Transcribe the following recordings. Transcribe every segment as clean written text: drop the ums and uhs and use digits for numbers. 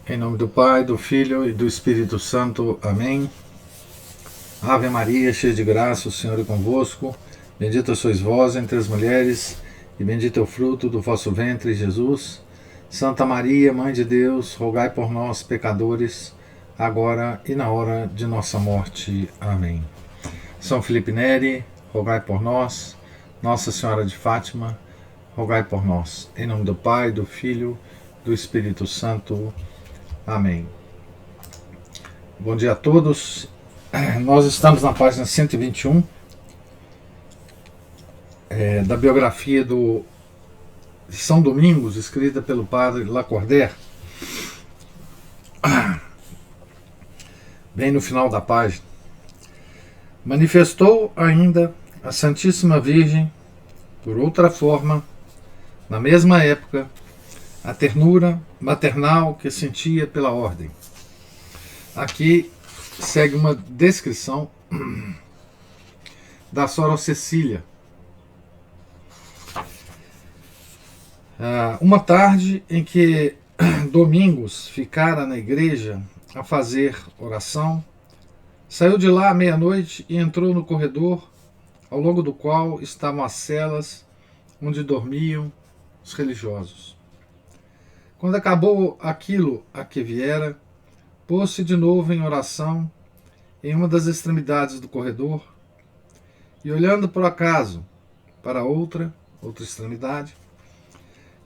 Em nome do Pai, do Filho e do Espírito Santo. Amém. Ave Maria, cheia de graça, o Senhor é convosco. Bendita sois vós entre as mulheres, e bendito é o fruto do vosso ventre, Jesus. Santa Maria, Mãe de Deus, rogai por nós, pecadores, agora e na hora de nossa morte. Amém. São Felipe Neri, rogai por nós. Nossa Senhora de Fátima, rogai por nós. Em nome do Pai, do Filho e do Espírito Santo. Amém. Bom dia a todos. Nós estamos na página 121 da biografia de São Domingos, escrita pelo padre Lacordaire. Bem no final da página. Manifestou ainda a Santíssima Virgem, por outra forma, na mesma época, a ternura maternal que sentia pela ordem. Aqui segue uma descrição da Sora Cecília. Uma tarde em que Domingos ficara na igreja a fazer oração, saiu de lá à meia-noite e entrou no corredor, ao longo do qual estavam as celas onde dormiam os religiosos. Quando acabou aquilo a que viera, pôs-se de novo em oração em uma das extremidades do corredor e, olhando por acaso para outra extremidade,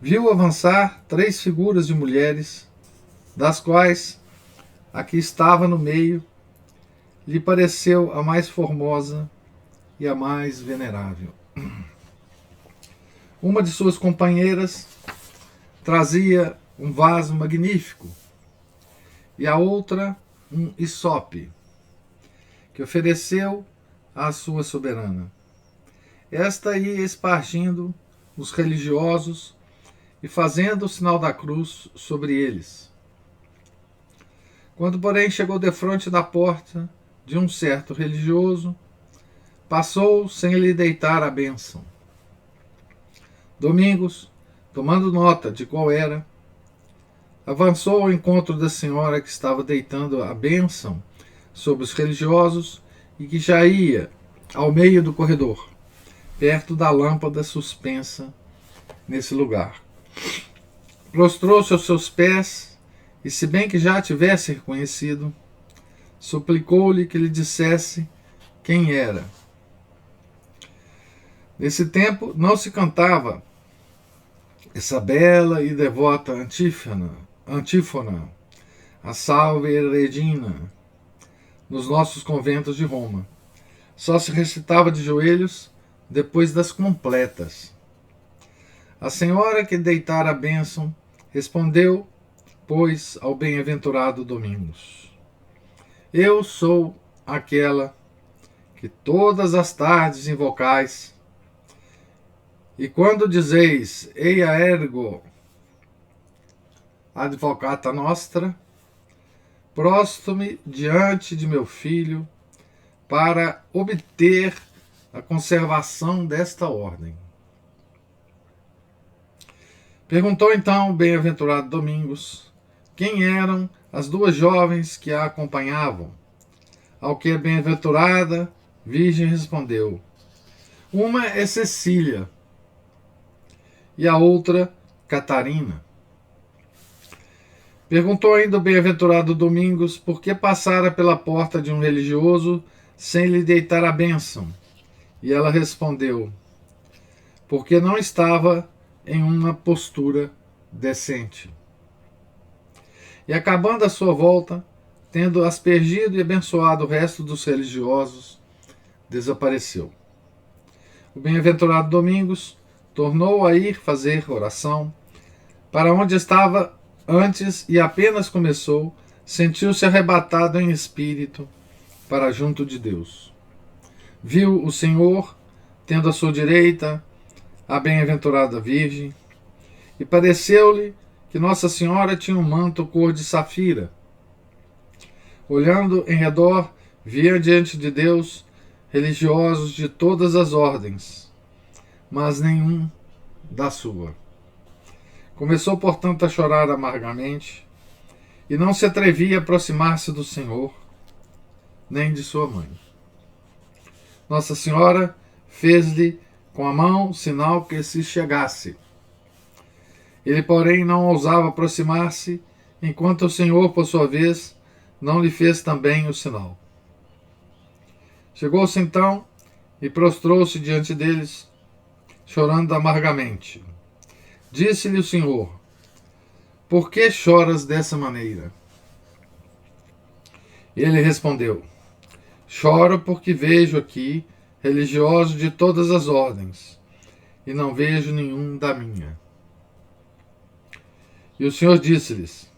viu avançar 3 figuras de mulheres, das quais a que estava no meio lhe pareceu a mais formosa e a mais venerável. Uma de suas companheiras trazia um vaso magnífico e a outra um hisope, que ofereceu à sua soberana. Esta ia espargindo os religiosos e fazendo o sinal da cruz sobre eles. Quando, porém, chegou defronte da porta de um certo religioso, passou sem lhe deitar a bênção. Domingos, tomando nota de qual era, avançou ao encontro da senhora que estava deitando a bênção sobre os religiosos e que já ia ao meio do corredor, perto da lâmpada suspensa nesse lugar. Prostrou-se aos seus pés e, se bem que já a tivesse reconhecido, suplicou-lhe que lhe dissesse quem era. Nesse tempo não se cantava essa bela e devota antífona, a Salve Regina, nos nossos conventos de Roma. Só se recitava de joelhos depois das completas. A senhora que deitara a bênção respondeu, pois, ao bem-aventurado Domingos: Eu sou aquela que todas as tardes invocais, e quando dizeis Eia ergo advocata nostra, prostro-me diante de meu filho para obter a conservação desta ordem. Perguntou então o bem-aventurado Domingos quem eram as 2 jovens que a acompanhavam, ao que a bem-aventurada Virgem respondeu: Uma é Cecília e a outra Catarina. Perguntou ainda o bem-aventurado Domingos por que passara pela porta de um religioso sem lhe deitar a bênção, e ela respondeu: porque não estava em uma postura decente. E acabando a sua volta, tendo aspergido e abençoado o resto dos religiosos, desapareceu. O bem-aventurado Domingos tornou a ir fazer oração, para onde estava antes e apenas começou, sentiu-se arrebatado em espírito para junto de Deus. Viu o Senhor, tendo à sua direita a bem-aventurada Virgem, e pareceu-lhe que Nossa Senhora tinha um manto cor de safira. Olhando em redor, via diante de Deus religiosos de todas as ordens, mas nenhum da sua. Começou, portanto, a chorar amargamente e não se atrevia a aproximar-se do Senhor, nem de sua mãe. Nossa Senhora fez-lhe com a mão sinal que se chegasse. Ele, porém, não ousava aproximar-se, enquanto o Senhor, por sua vez, não lhe fez também o sinal. Chegou-se então e prostrou-se diante deles, chorando amargamente. Disse-lhe o Senhor: por que choras dessa maneira? Ele respondeu: choro porque vejo aqui religiosos de todas as ordens, e não vejo nenhum da minha. E o Senhor disse-lhes: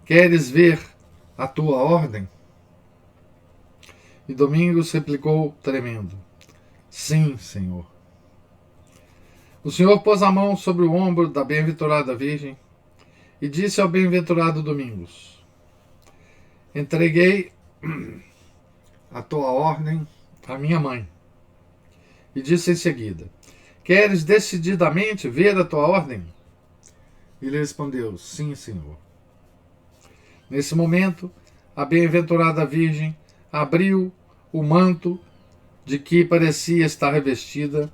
queres ver a tua ordem? E Domingos replicou, tremendo: sim, Senhor. O Senhor pôs a mão sobre o ombro da bem-aventurada Virgem e disse ao bem-aventurado Domingos: entreguei a tua ordem à minha mãe. E disse em seguida: queres decididamente ver a tua ordem? Ele respondeu: sim, Senhor. Nesse momento, a bem-aventurada Virgem abriu o manto de que parecia estar revestida,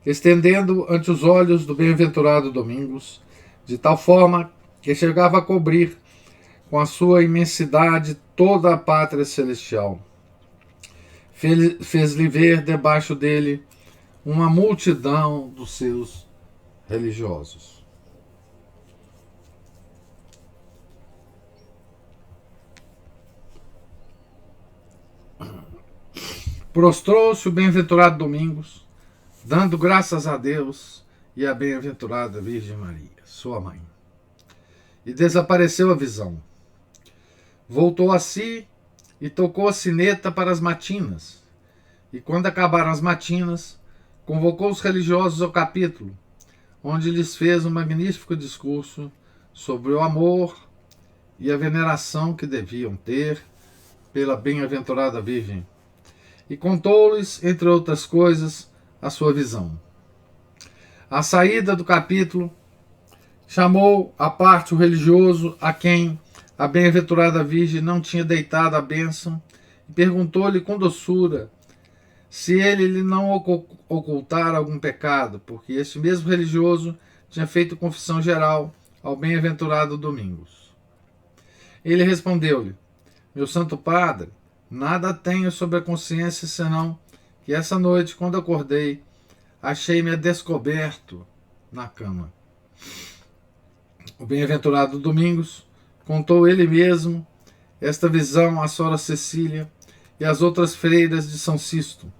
estendendo ante os olhos do bem-aventurado Domingos, de tal forma que chegava a cobrir com a sua imensidade toda a pátria celestial. Fez-lhe ver debaixo dele uma multidão dos seus religiosos. Prostrou-se o bem-aventurado Domingos, dando graças a Deus e à bem-aventurada Virgem Maria, sua mãe. E desapareceu a visão. Voltou a si e tocou a sineta para as matinas. E quando acabaram as matinas, convocou os religiosos ao capítulo, onde lhes fez um magnífico discurso sobre o amor e a veneração que deviam ter pela bem-aventurada Virgem, e contou-lhes, entre outras coisas, a sua visão. À saída do capítulo, chamou à parte o religioso a quem a bem-aventurada Virgem não tinha deitado a bênção e perguntou-lhe com doçura se ele lhe não ocultara algum pecado, porque este mesmo religioso tinha feito confissão geral ao bem-aventurado Domingos. Ele respondeu-lhe: meu santo padre, nada tenho sobre a consciência senão que essa noite, quando acordei, achei-me descoberto na cama. O bem-aventurado Domingos contou ele mesmo esta visão à Sora Cecília e às outras freiras de São Sisto,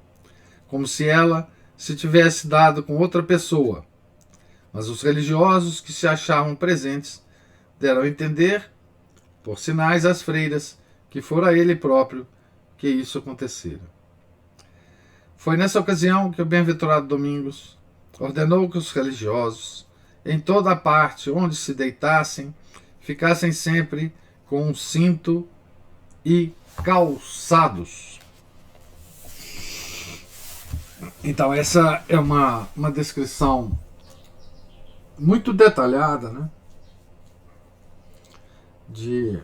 como se ela se tivesse dado com outra pessoa. Mas os religiosos que se achavam presentes deram a entender, por sinais às freiras, que fora ele próprio que isso acontecera. Foi nessa ocasião que o bem-aventurado Domingos ordenou que os religiosos, em toda a parte onde se deitassem, ficassem sempre com um cinto e calçados. Então, essa é uma descrição muito detalhada, né, de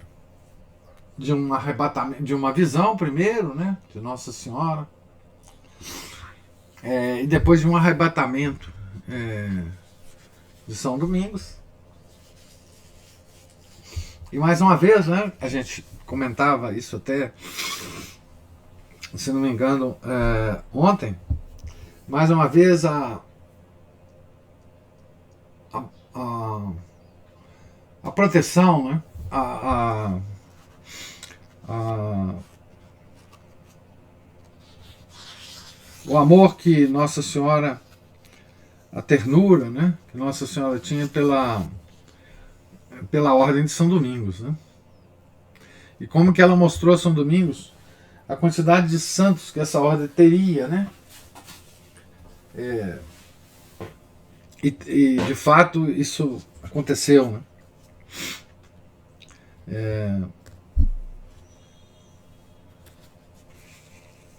um arrebatamento, de uma visão primeiro, né, de Nossa Senhora, e depois de um arrebatamento de São Domingos. E mais uma vez, né, a gente comentava isso até, se não me engano, ontem. Mais uma vez a proteção, né, o amor que Nossa Senhora, a ternura, né, que Nossa Senhora tinha pela ordem de São Domingos, né? E como que ela mostrou a São Domingos a quantidade de santos que essa ordem teria, né? E de fato isso aconteceu, né?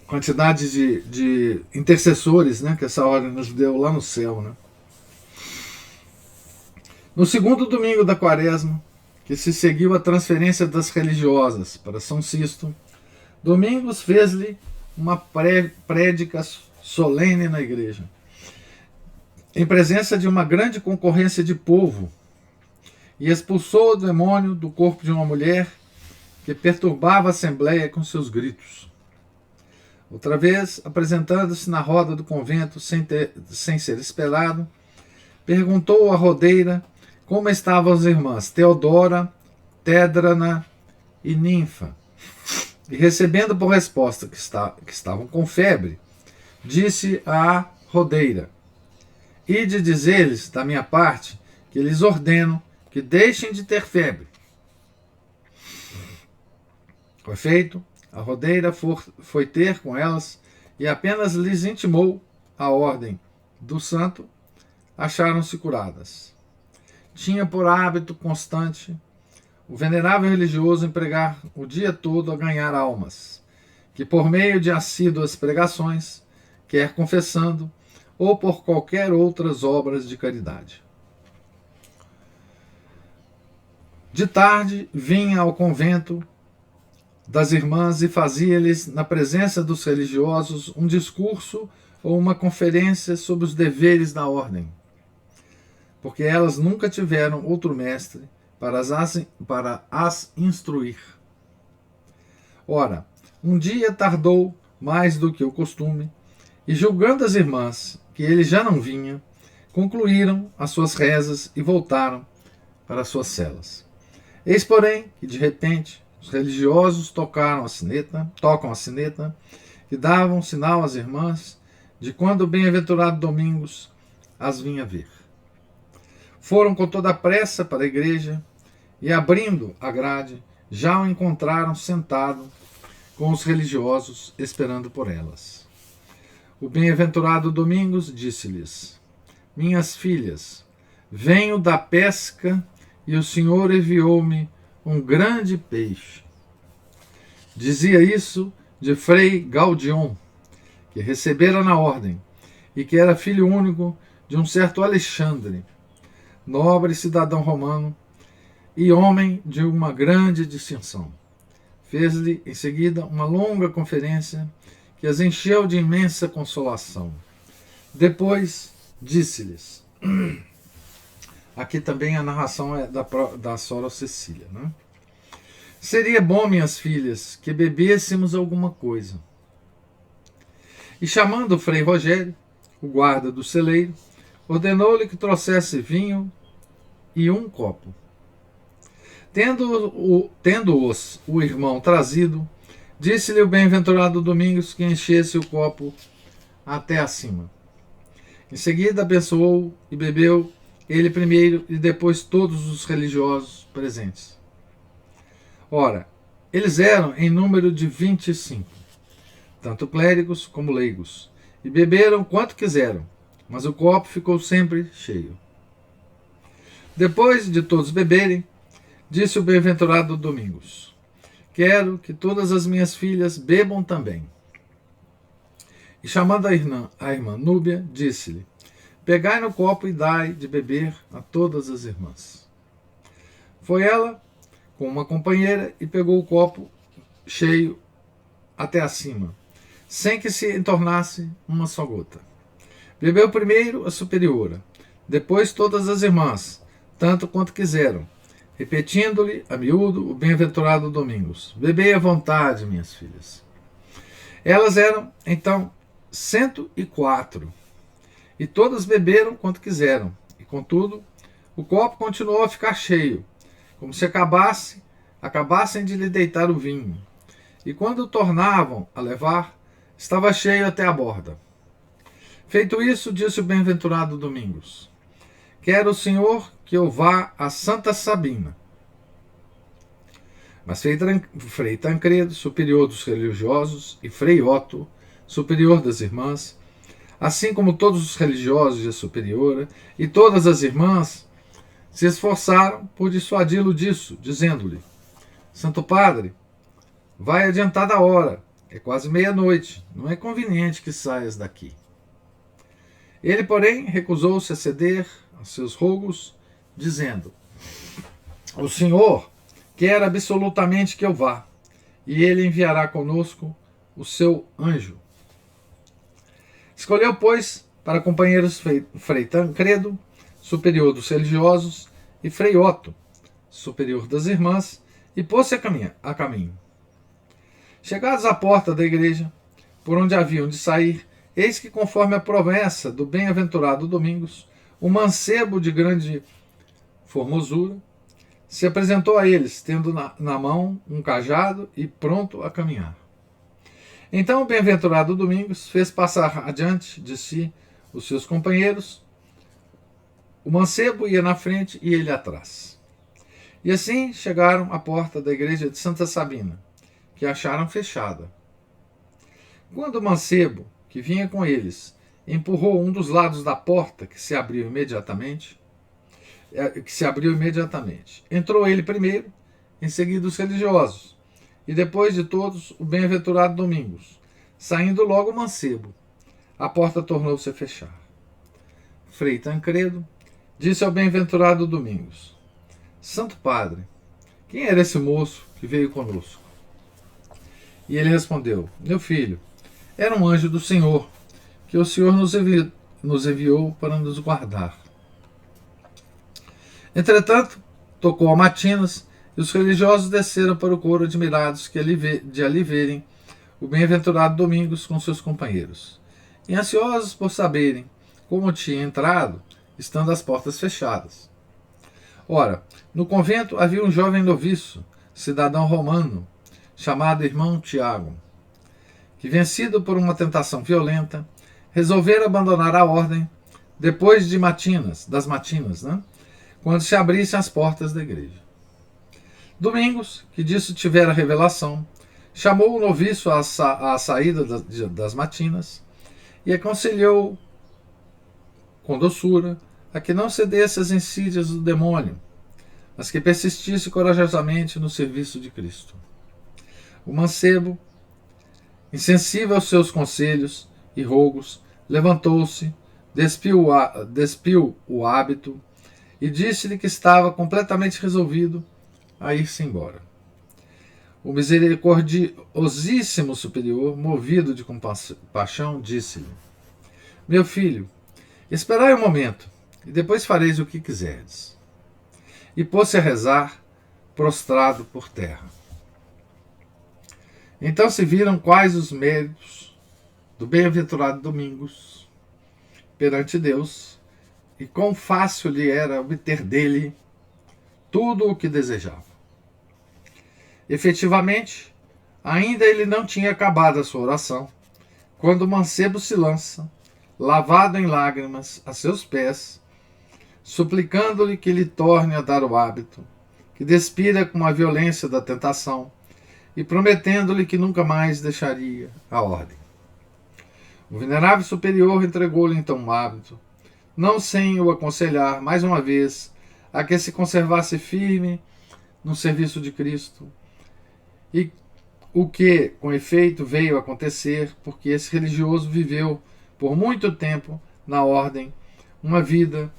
Quantidade de intercessores, né, que essa ordem nos deu lá no céu, né? No segundo domingo da Quaresma, que se seguiu a transferência das religiosas para São Sisto, Domingos fez-lhe uma prédica solene na igreja, em presença de uma grande concorrência de povo, e expulsou o demônio do corpo de uma mulher que perturbava a assembleia com seus gritos. Outra vez, apresentando-se na roda do convento sem ser esperado, perguntou à rodeira como estavam as irmãs Teodora, Tédrana e Ninfa. E recebendo por resposta que estavam com febre, disse à rodeira: Ide dizer-lhes, da minha parte, que lhes ordeno que deixem de ter febre. Foi feito, a rodeira foi ter com elas e apenas lhes intimou a ordem do santo, acharam-se curadas. Tinha por hábito constante o venerável religioso empregar o dia todo a ganhar almas, que por meio de assíduas pregações, quer confessando, ou por qualquer outras obras de caridade. De tarde vinha ao convento das irmãs e fazia-lhes, na presença dos religiosos, um discurso ou uma conferência sobre os deveres da ordem, porque elas nunca tiveram outro mestre para as instruir. Ora, um dia tardou mais do que o costume, e julgando as irmãs que ele já não vinha, concluíram as suas rezas e voltaram para as suas celas. Eis, porém, que de repente os religiosos tocam a sineta e davam sinal às irmãs de quando o bem-aventurado Domingos as vinha ver. Foram com toda a pressa para a igreja e, abrindo a grade, já o encontraram sentado com os religiosos, esperando por elas. O bem-aventurado Domingos disse-lhes: Minhas filhas, venho da pesca e o Senhor enviou-me um grande peixe. Dizia isso de Frei Gaudion, que recebera na ordem, e que era filho único de um certo Alexandre, nobre cidadão romano e homem de uma grande distinção. Fez-lhe, em seguida, uma longa conferência que as encheu de imensa consolação. Depois disse-lhes, aqui também a narração é da Sora Cecília, né? Seria bom, minhas filhas, que bebêssemos alguma coisa. E chamando o Frei Rogério, o guarda do celeiro, ordenou-lhe que trouxesse vinho e um copo. Tendo-os o irmão trazido, disse-lhe o bem-aventurado Domingos que enchesse o copo até acima. Em seguida abençoou e bebeu ele primeiro e depois todos os religiosos presentes. Ora, eles eram em número de 25, tanto clérigos como leigos, e beberam quanto quiseram, mas o copo ficou sempre cheio. Depois de todos beberem, disse o bem-aventurado Domingos: Quero que todas as minhas filhas bebam também. E chamando a irmã Núbia, disse-lhe: Pegai no copo e dai de beber a todas as irmãs. Foi ela com uma companheira e pegou o copo cheio até acima, sem que se entornasse uma só gota. Bebeu primeiro a superiora, depois todas as irmãs, tanto quanto quiseram, repetindo-lhe a miúdo o bem-aventurado Domingos: Bebei à vontade, minhas filhas. Elas eram, então, 104, e todas beberam quanto quiseram, e, contudo, o copo continuou a ficar cheio, como se acabassem de lhe deitar o vinho, e quando o tornavam a levar, estava cheio até a borda. Feito isso, disse o bem-aventurado Domingos: Quero o Senhor que eu vá a Santa Sabina. Mas Frei Tancredo, superior dos religiosos, e Frei Otto, superior das irmãs, assim como todos os religiosos de superiora e todas as irmãs, se esforçaram por dissuadi-lo disso, dizendo-lhe: Santo Padre, vai adiantada a hora, é quase meia-noite, não é conveniente que saias daqui. Ele, porém, recusou-se a ceder aos seus rogos, dizendo: O Senhor quer absolutamente que eu vá, e ele enviará conosco o seu anjo. Escolheu, pois, para companheiros Frei Tancredo, superior dos religiosos, e Frei Otto, superior das irmãs, e pôs-se a caminho. Chegados à porta da igreja, por onde haviam de sair, eis que, conforme a promessa do bem-aventurado Domingos, um mancebo de grande formosura se apresentou a eles, tendo na mão um cajado e pronto a caminhar. Então o bem-aventurado Domingos fez passar adiante de si os seus companheiros. O mancebo ia na frente e ele atrás. E assim chegaram à porta da igreja de Santa Sabina, que acharam fechada. Quando o mancebo, que vinha com eles, empurrou um dos lados da porta, que se abriu imediatamente, entrou ele primeiro, em seguida os religiosos, e depois de todos o bem-aventurado Domingos. Saindo logo o mancebo, a porta tornou-se a fechar. Frei Tancredo disse ao bem-aventurado Domingos: Santo Padre, quem era esse moço que veio conosco? E ele respondeu: Meu filho, era um anjo do Senhor, que o Senhor nos enviou para nos guardar. Entretanto, tocou a matinas, e os religiosos desceram para o coro admirados de ali verem o bem-aventurado Domingos com seus companheiros, e ansiosos por saberem como tinha entrado, estando as portas fechadas. Ora, no convento havia um jovem noviço, cidadão romano, chamado irmão Tiago, que, vencido por uma tentação violenta, resolvera abandonar a ordem depois das matinas, quando se abrissem as portas da igreja. Domingos, que disso tivera revelação, chamou o noviço à saída das matinas e aconselhou com doçura a que não cedesse às insídias do demônio, mas que persistisse corajosamente no serviço de Cristo. O mancebo, insensível aos seus conselhos e rogos, levantou-se, despiu o hábito e disse-lhe que estava completamente resolvido a ir-se embora. O misericordiosíssimo superior, movido de compaixão, disse-lhe: Meu filho, esperai um momento, e depois fareis o que quiserdes. E pôs-se a rezar, prostrado por terra. Então se viram quais os méritos do bem-aventurado Domingos perante Deus, e quão fácil lhe era obter dele tudo o que desejava. Efetivamente, ainda ele não tinha acabado a sua oração, quando o mancebo se lança, lavado em lágrimas, a seus pés, suplicando-lhe que lhe torne a dar o hábito, que despira com a violência da tentação, e prometendo-lhe que nunca mais deixaria a ordem. O venerável superior entregou-lhe então o hábito, não sem o aconselhar, mais uma vez, a que se conservasse firme no serviço de Cristo, e o que, com efeito, veio a acontecer, porque esse religioso viveu por muito tempo na ordem uma vida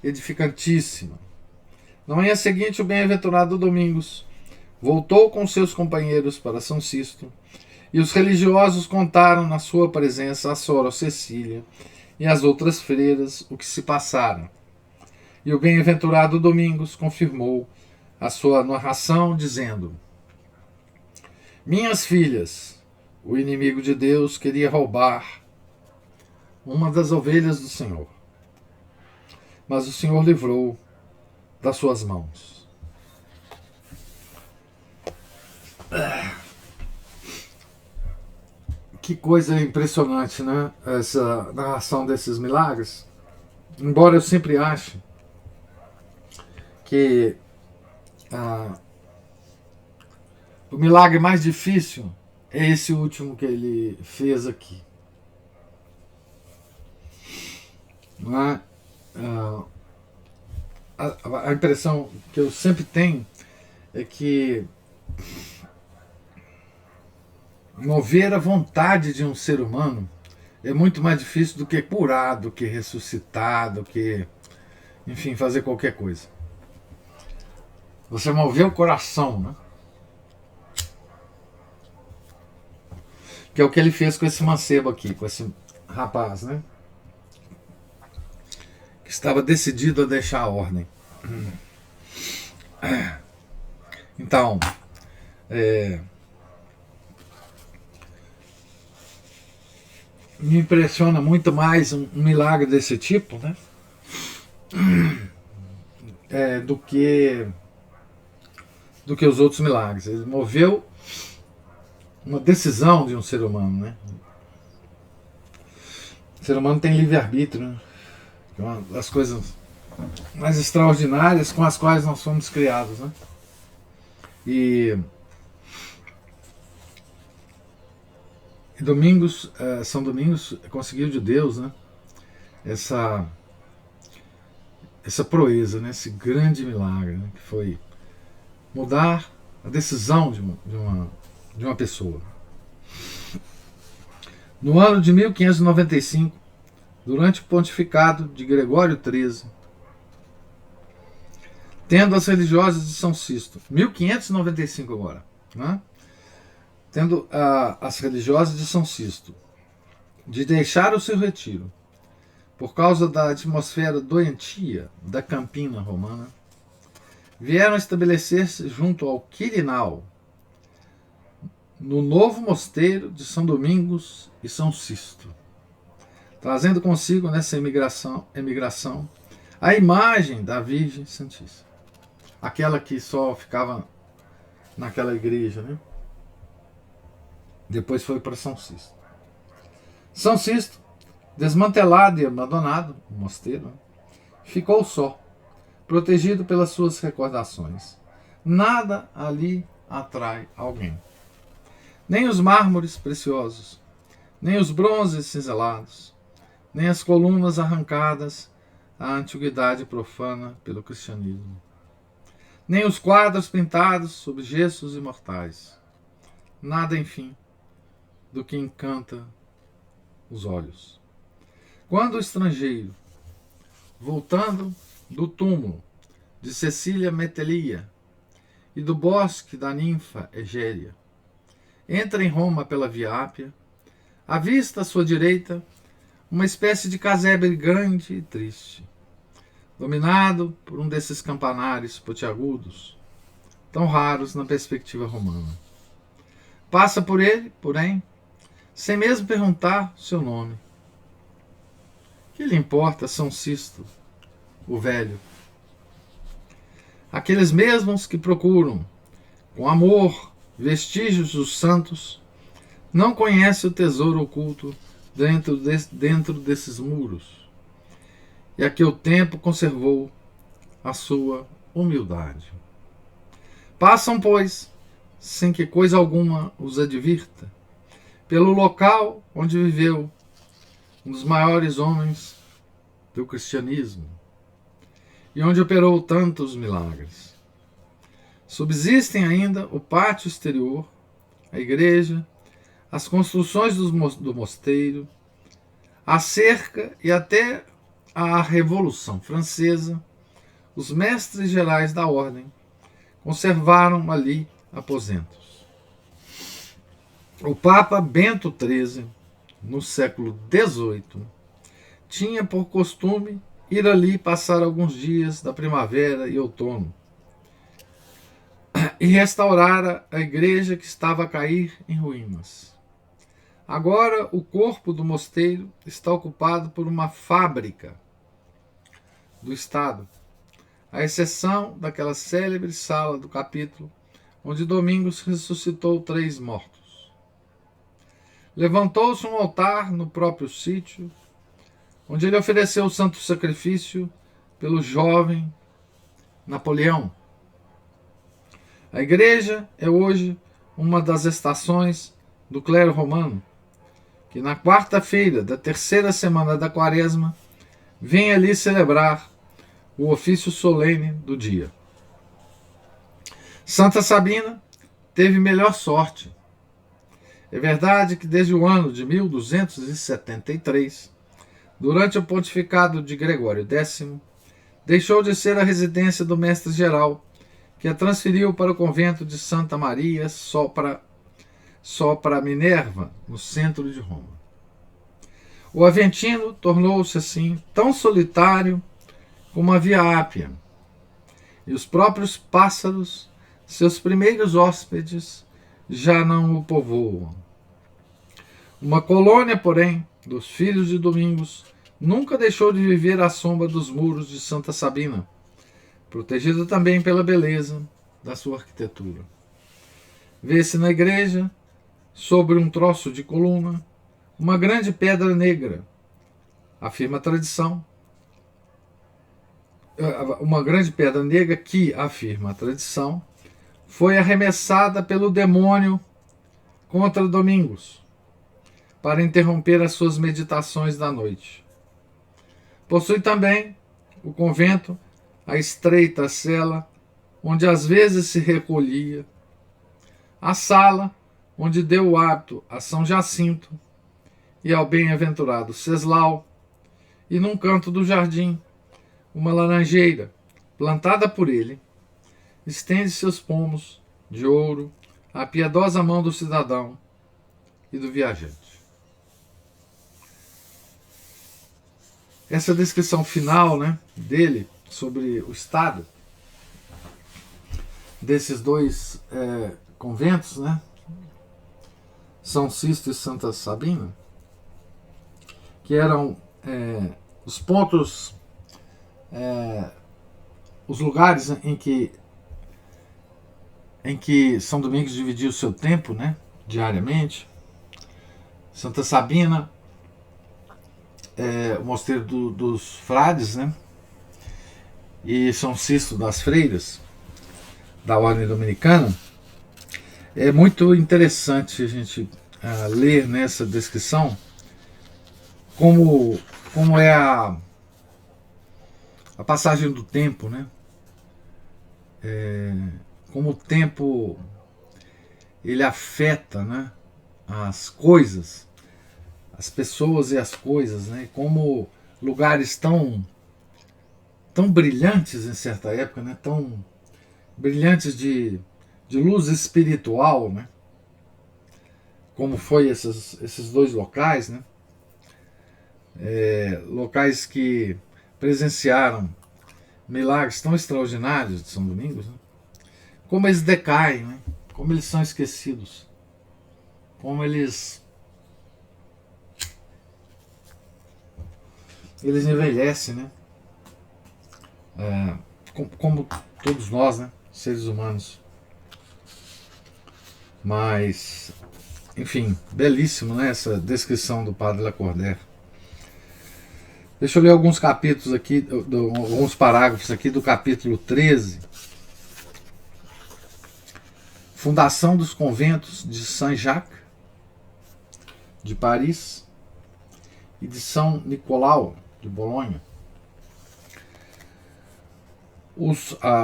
edificantíssima. Na manhã seguinte, o bem-aventurado Domingos voltou com seus companheiros para São Sisto, e os religiosos contaram na sua presença a Sora Cecília e as outras freiras o que se passara. E o bem-aventurado Domingos confirmou a sua narração, dizendo: Minhas filhas, o inimigo de Deus queria roubar uma das ovelhas do Senhor, mas o Senhor livrou das suas mãos. Que coisa impressionante, né? Essa narração desses milagres. Embora eu sempre ache que o milagre mais difícil é esse último que ele fez aqui. Não é? A impressão que eu sempre tenho é que mover a vontade de um ser humano é muito mais difícil do que curar, do que ressuscitar, do que, enfim, fazer qualquer coisa. Você moveu o coração, né? Que é o que ele fez com esse mancebo aqui, com esse rapaz, né? Que estava decidido a deixar a ordem. Então, me impressiona muito mais um milagre desse tipo, né? Do que os outros milagres. Ele moveu uma decisão de um ser humano, né? O ser humano tem livre-arbítrio, né? É uma das coisas mais extraordinárias com as quais nós fomos criados, né? E Domingos, São Domingos conseguiu de Deus, né? Essa proeza, né? Esse grande milagre, né? Que foi mudar a decisão de uma pessoa. No ano de 1595, durante o pontificado de Gregório XIII, tendo as religiosas de São Sisto, 1595 agora, né? Tendo as religiosas de São Sisto de deixar o seu retiro por causa da atmosfera doentia da Campina romana, vieram estabelecer-se junto ao Quirinal, no novo mosteiro de São Domingos e São Sisto, trazendo consigo nessa emigração a imagem da Virgem Santíssima, aquela que só ficava naquela igreja, né? Depois foi para São Sisto. São Sisto, desmantelado e abandonado, o mosteiro, ficou só, protegido pelas suas recordações. Nada ali atrai alguém. Nem os mármores preciosos, nem os bronzes cinzelados, nem as colunas arrancadas à antiguidade profana pelo cristianismo, nem os quadros pintados sob gessos imortais. Nada, enfim, do que encanta os olhos. Quando o estrangeiro, voltando do túmulo de Cecília Metelia e do bosque da ninfa Egéria, entra em Roma pela Via Ápia, avista à sua direita uma espécie de casebre grande e triste, dominado por um desses campanários pontiagudos, tão raros na perspectiva romana. Passa por ele, porém, sem mesmo perguntar seu nome. Que lhe importa São Sisto, o velho? Aqueles mesmos que procuram, com amor, vestígios dos santos, não conhecem o tesouro oculto dentro desses muros, e a que o tempo conservou a sua humildade. Passam, pois, sem que coisa alguma os advirta, pelo local onde viveu um dos maiores homens do cristianismo e onde operou tantos milagres. Subsistem ainda o pátio exterior, a igreja, as construções do mosteiro, a cerca e até a Revolução Francesa. Os mestres gerais da ordem conservaram ali aposentos. O Papa Bento XIII, no século XVIII, tinha por costume ir ali passar alguns dias da primavera e outono e restaurara a igreja que estava a cair em ruínas. Agora o corpo do mosteiro está ocupado por uma fábrica do Estado, à exceção daquela célebre sala do capítulo onde Domingos ressuscitou 3 mortos. Levantou-se um altar no próprio sítio, onde ele ofereceu o santo sacrifício pelo jovem Napoleão. A igreja é hoje uma das estações do clero romano, que na quarta-feira da 3ª semana da Quaresma vem ali celebrar o ofício solene do dia. Santa Sabina teve melhor sorte. É verdade que desde o ano de 1273, durante o pontificado de Gregório X, deixou de ser a residência do mestre-geral, que a transferiu para o convento de Santa Maria sopra Minerva, no centro de Roma. O Aventino tornou-se assim tão solitário como a Via Ápia, e os próprios pássaros, seus primeiros hóspedes, já não o povoam. Uma colônia, porém, dos filhos de Domingos nunca deixou de viver à sombra dos muros de Santa Sabina, protegida também pela beleza da sua arquitetura. Vê-se na igreja, sobre um troço de coluna, uma grande pedra negra, afirma a tradição. Uma grande pedra negra que, afirma a tradição, foi arremessada pelo demônio contra Domingos, para interromper as suas meditações da noite. Possui também o convento a estreita cela, onde às vezes se recolhia, a sala onde deu o hábito a São Jacinto e ao bem-aventurado Ceslau, e num canto do jardim, uma laranjeira, plantada por ele, estende seus pomos de ouro à piedosa mão do cidadão e do viajante. Essa descrição final, né, dele sobre o estado desses dois conventos, né, São Sisto e Santa Sabina, que eram os pontos, os lugares em que São Domingos dividia o seu tempo, né, diariamente. Santa Sabina, o mosteiro dos frades, né, e São Sisto das freiras, da ordem dominicana. É muito interessante a gente ler nessa descrição como é a passagem do tempo, né? Como o tempo ele afeta, né, as coisas, as pessoas e as coisas, né? Como lugares tão brilhantes em certa época, né? Tão brilhantes de luz espiritual, né? Como foi esses dois locais, né? Locais que presenciaram milagres tão extraordinários de São Domingos, né? Como eles decaem, né? Como eles são esquecidos, como eles envelhecem, né? Como todos nós, né? Seres humanos. Mas, enfim, belíssimo, né? Essa descrição do Padre Lacordaire. Deixa eu ler alguns capítulos aqui, alguns parágrafos aqui do capítulo 13. Fundação dos conventos de Saint-Jacques, de Paris, e de São Nicolau, de Bolonha.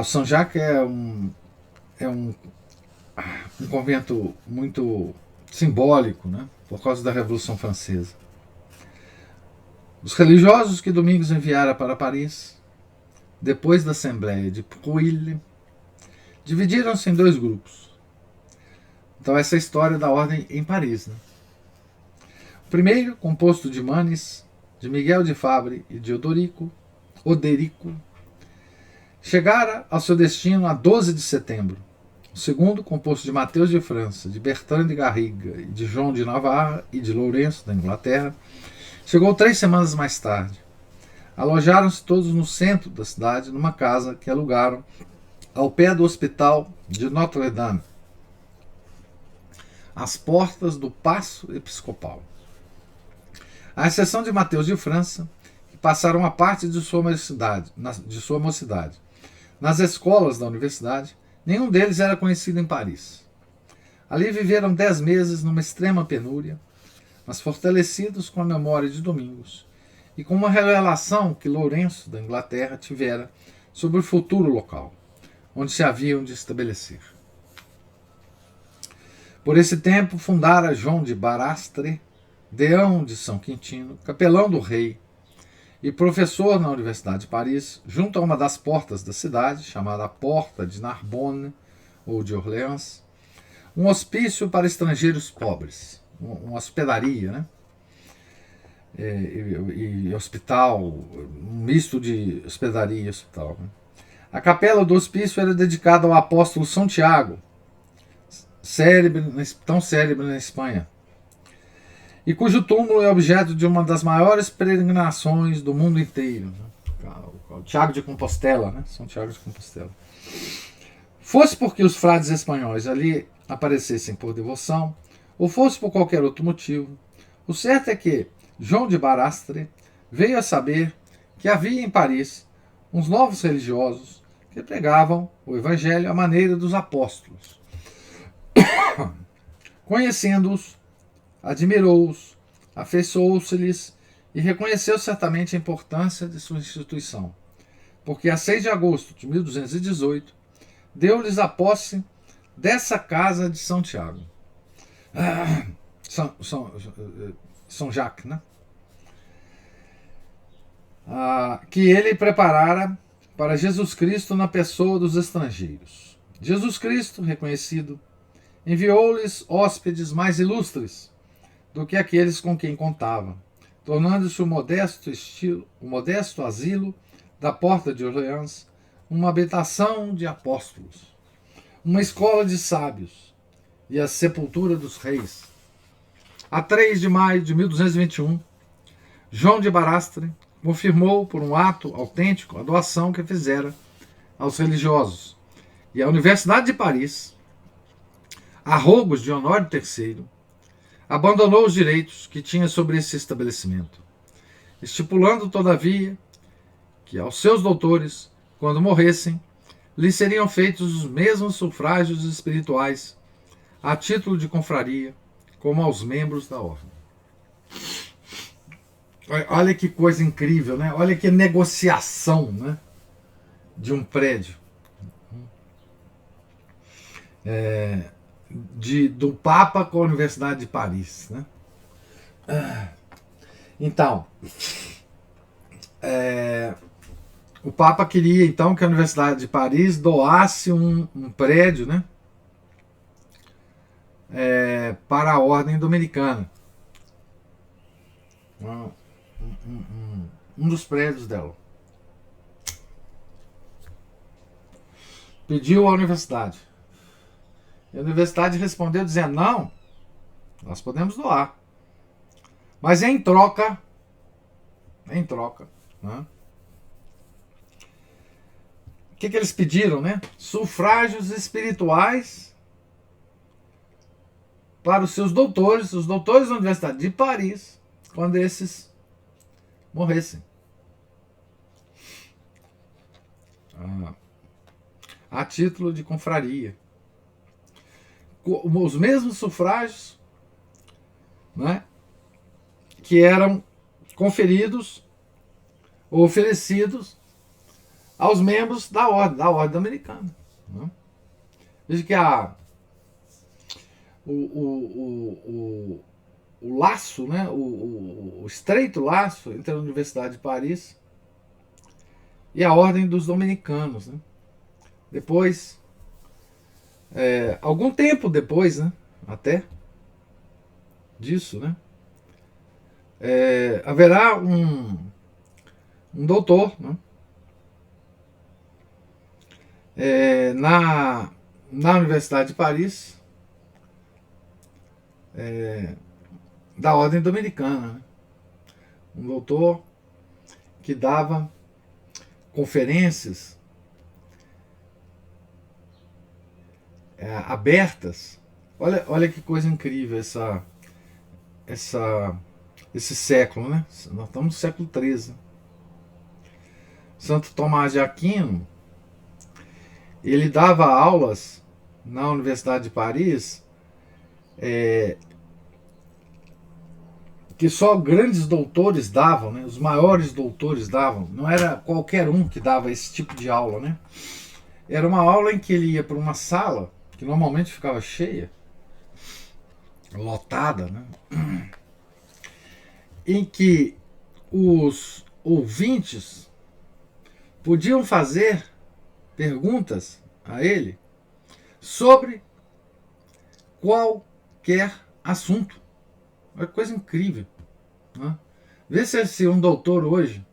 Saint-Jacques é um convento muito simbólico, né, por causa da Revolução Francesa. Os religiosos que Domingos enviara para Paris, depois da Assembleia de Prouille, dividiram-se em dois grupos. Então essa é a história da ordem em Paris, né? O primeiro, composto de Manes, de Miguel de Fabre e de Oderico, chegara ao seu destino a 12 de setembro. O segundo, composto de Mateus de França, de Bertrand de Garriga, e de João de Navarra e de Lourenço, da Inglaterra, chegou 3 semanas mais tarde. Alojaram-se todos no centro da cidade, numa casa que alugaram ao pé do hospital de Notre-Dame, às portas do Paço Episcopal. À exceção de Mateus de França, que passaram a parte de sua mocidade. Nas escolas da universidade, nenhum deles era conhecido em Paris. Ali viveram 10 meses numa extrema penúria, mas fortalecidos com a memória de Domingos e com uma revelação que Lourenço, da Inglaterra, tivera sobre o futuro local, onde se haviam de estabelecer. Por esse tempo fundara João de Barastre, deão de São Quintino, capelão do rei, e professor na Universidade de Paris, junto a uma das portas da cidade, chamada Porta de Narbonne ou de Orleans, um hospício para estrangeiros pobres, uma hospedaria, né? E hospital, um misto de hospedaria e hospital. Né? A capela do hospício era dedicada ao apóstolo São Tiago, tão célebre na Espanha, e cujo túmulo é objeto de uma das maiores peregrinações do mundo inteiro. Né? O Tiago de Compostela, né? São Tiago de Compostela. Fosse porque os frades espanhóis ali aparecessem por devoção, ou fosse por qualquer outro motivo, o certo é que João de Barastre veio a saber que havia em Paris uns novos religiosos que pregavam o evangelho à maneira dos apóstolos. Conhecendo-os, admirou-os, afeiçoou-se-lhes e reconheceu certamente a importância de sua instituição, porque a 6 de agosto de 1218 deu-lhes a posse dessa casa de São Tiago. São Jacques, né? Que ele preparara para Jesus Cristo na pessoa dos estrangeiros. Jesus Cristo, reconhecido, enviou-lhes hóspedes mais ilustres do que aqueles com quem contava, tornando-se o modesto asilo da Porta de Orleans uma habitação de apóstolos, uma escola de sábios e a sepultura dos reis. A 3 de maio de 1221, João de Barastre confirmou por um ato autêntico a doação que fizera aos religiosos, e a Universidade de Paris, a rogos de Honório III, abandonou os direitos que tinha sobre esse estabelecimento, estipulando, todavia, que aos seus doutores, quando morressem, lhes seriam feitos os mesmos sufrágios espirituais, a título de confraria, como aos membros da ordem. Olha que coisa incrível, né? Olha que negociação, né? De um prédio. Do Papa com a Universidade de Paris, né? Então, o Papa queria então que a Universidade de Paris doasse um prédio, né? Para a ordem dominicana. Um dos prédios dela. Pediu à universidade. E a universidade respondeu dizendo: não, nós podemos doar. Mas em troca, né? O que eles pediram, né? Sufrágios espirituais para os seus doutores, os doutores da Universidade de Paris, quando esses morressem. A título de confraria. Os mesmos sufrágios, né, que eram conferidos ou oferecidos aos membros da ordem americana. Né? Veja que o laço, né, o estreito laço entre a Universidade de Paris e a Ordem dos Dominicanos. Né? Depois, algum tempo depois, né, até disso, né, haverá um doutor, né, na Universidade de Paris, da Ordem Dominicana, né? Um doutor que dava conferências abertas. Olha que coisa incrível esse século, né? Nós estamos no século XIII. Santo Tomás de Aquino, ele dava aulas na Universidade de Paris que só grandes doutores davam, né? Os maiores doutores davam. Não era qualquer um que dava esse tipo de aula, né? Era uma aula em que ele ia para uma sala que normalmente ficava cheia, lotada, né? Em que os ouvintes podiam fazer perguntas a ele sobre qualquer assunto. Olha que coisa incrível, né? Vê se um doutor hoje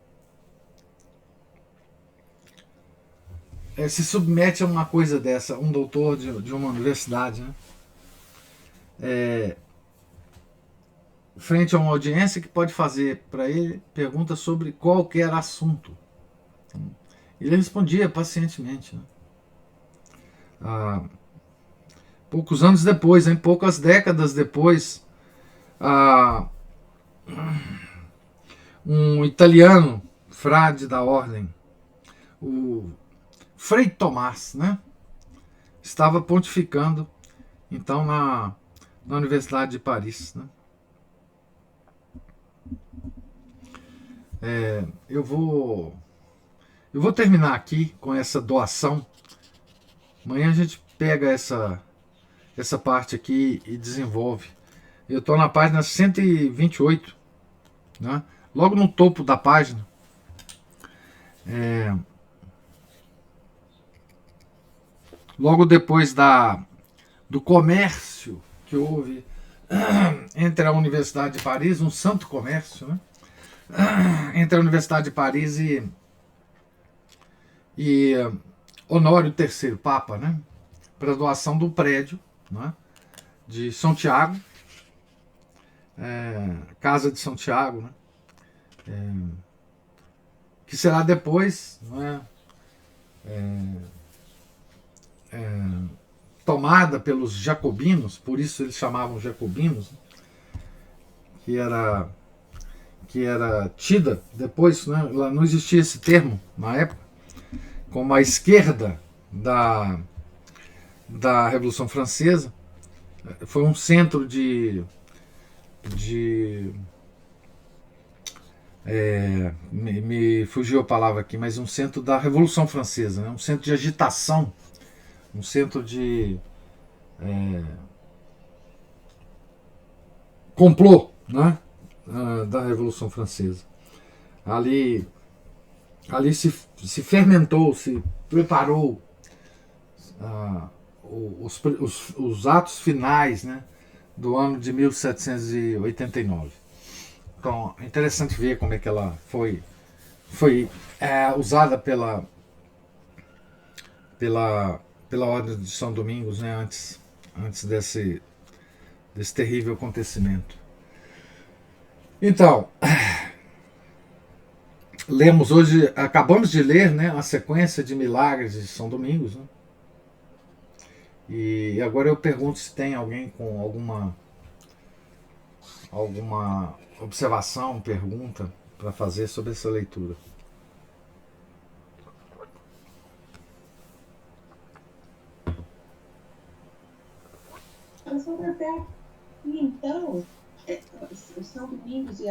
se submete a uma coisa dessa, um doutor de uma universidade, né? Frente a uma audiência que pode fazer para ele perguntas sobre qualquer assunto. Ele respondia pacientemente, né? Poucos anos depois, poucas décadas depois, um italiano, frade da ordem, o Frei Tomás, né, estava pontificando então na Universidade de Paris, né? Eu vou terminar aqui com essa doação. Amanhã a gente pega essa parte aqui e desenvolve. Eu estou na página 128, né? Logo no topo da página. Logo depois do comércio que houve entre a Universidade de Paris, um santo comércio, né? Entre a Universidade de Paris e Honório III, Papa, né? Para doação do prédio, né? De São Tiago, Casa de São Tiago, né? Que será depois, né? Tomada pelos jacobinos, por isso eles chamavam jacobinos, né? que era tida depois, né? Lá não existia esse termo na época, como a esquerda da Revolução Francesa. Foi um centro me fugiu a palavra aqui, mas um centro da Revolução Francesa, né? Um centro de agitação, um centro de complô, né? Da Revolução Francesa. Ali se fermentou, se preparou os atos finais, né, do ano de 1789. Então é interessante ver como é que ela foi usada pela Ordem de São Domingos, né, antes desse terrível acontecimento. Então, lemos hoje, acabamos de ler, né, a sequência de milagres de São Domingos, né? E agora eu pergunto se tem alguém com alguma observação, pergunta para fazer sobre essa leitura. Então, o São Domingos e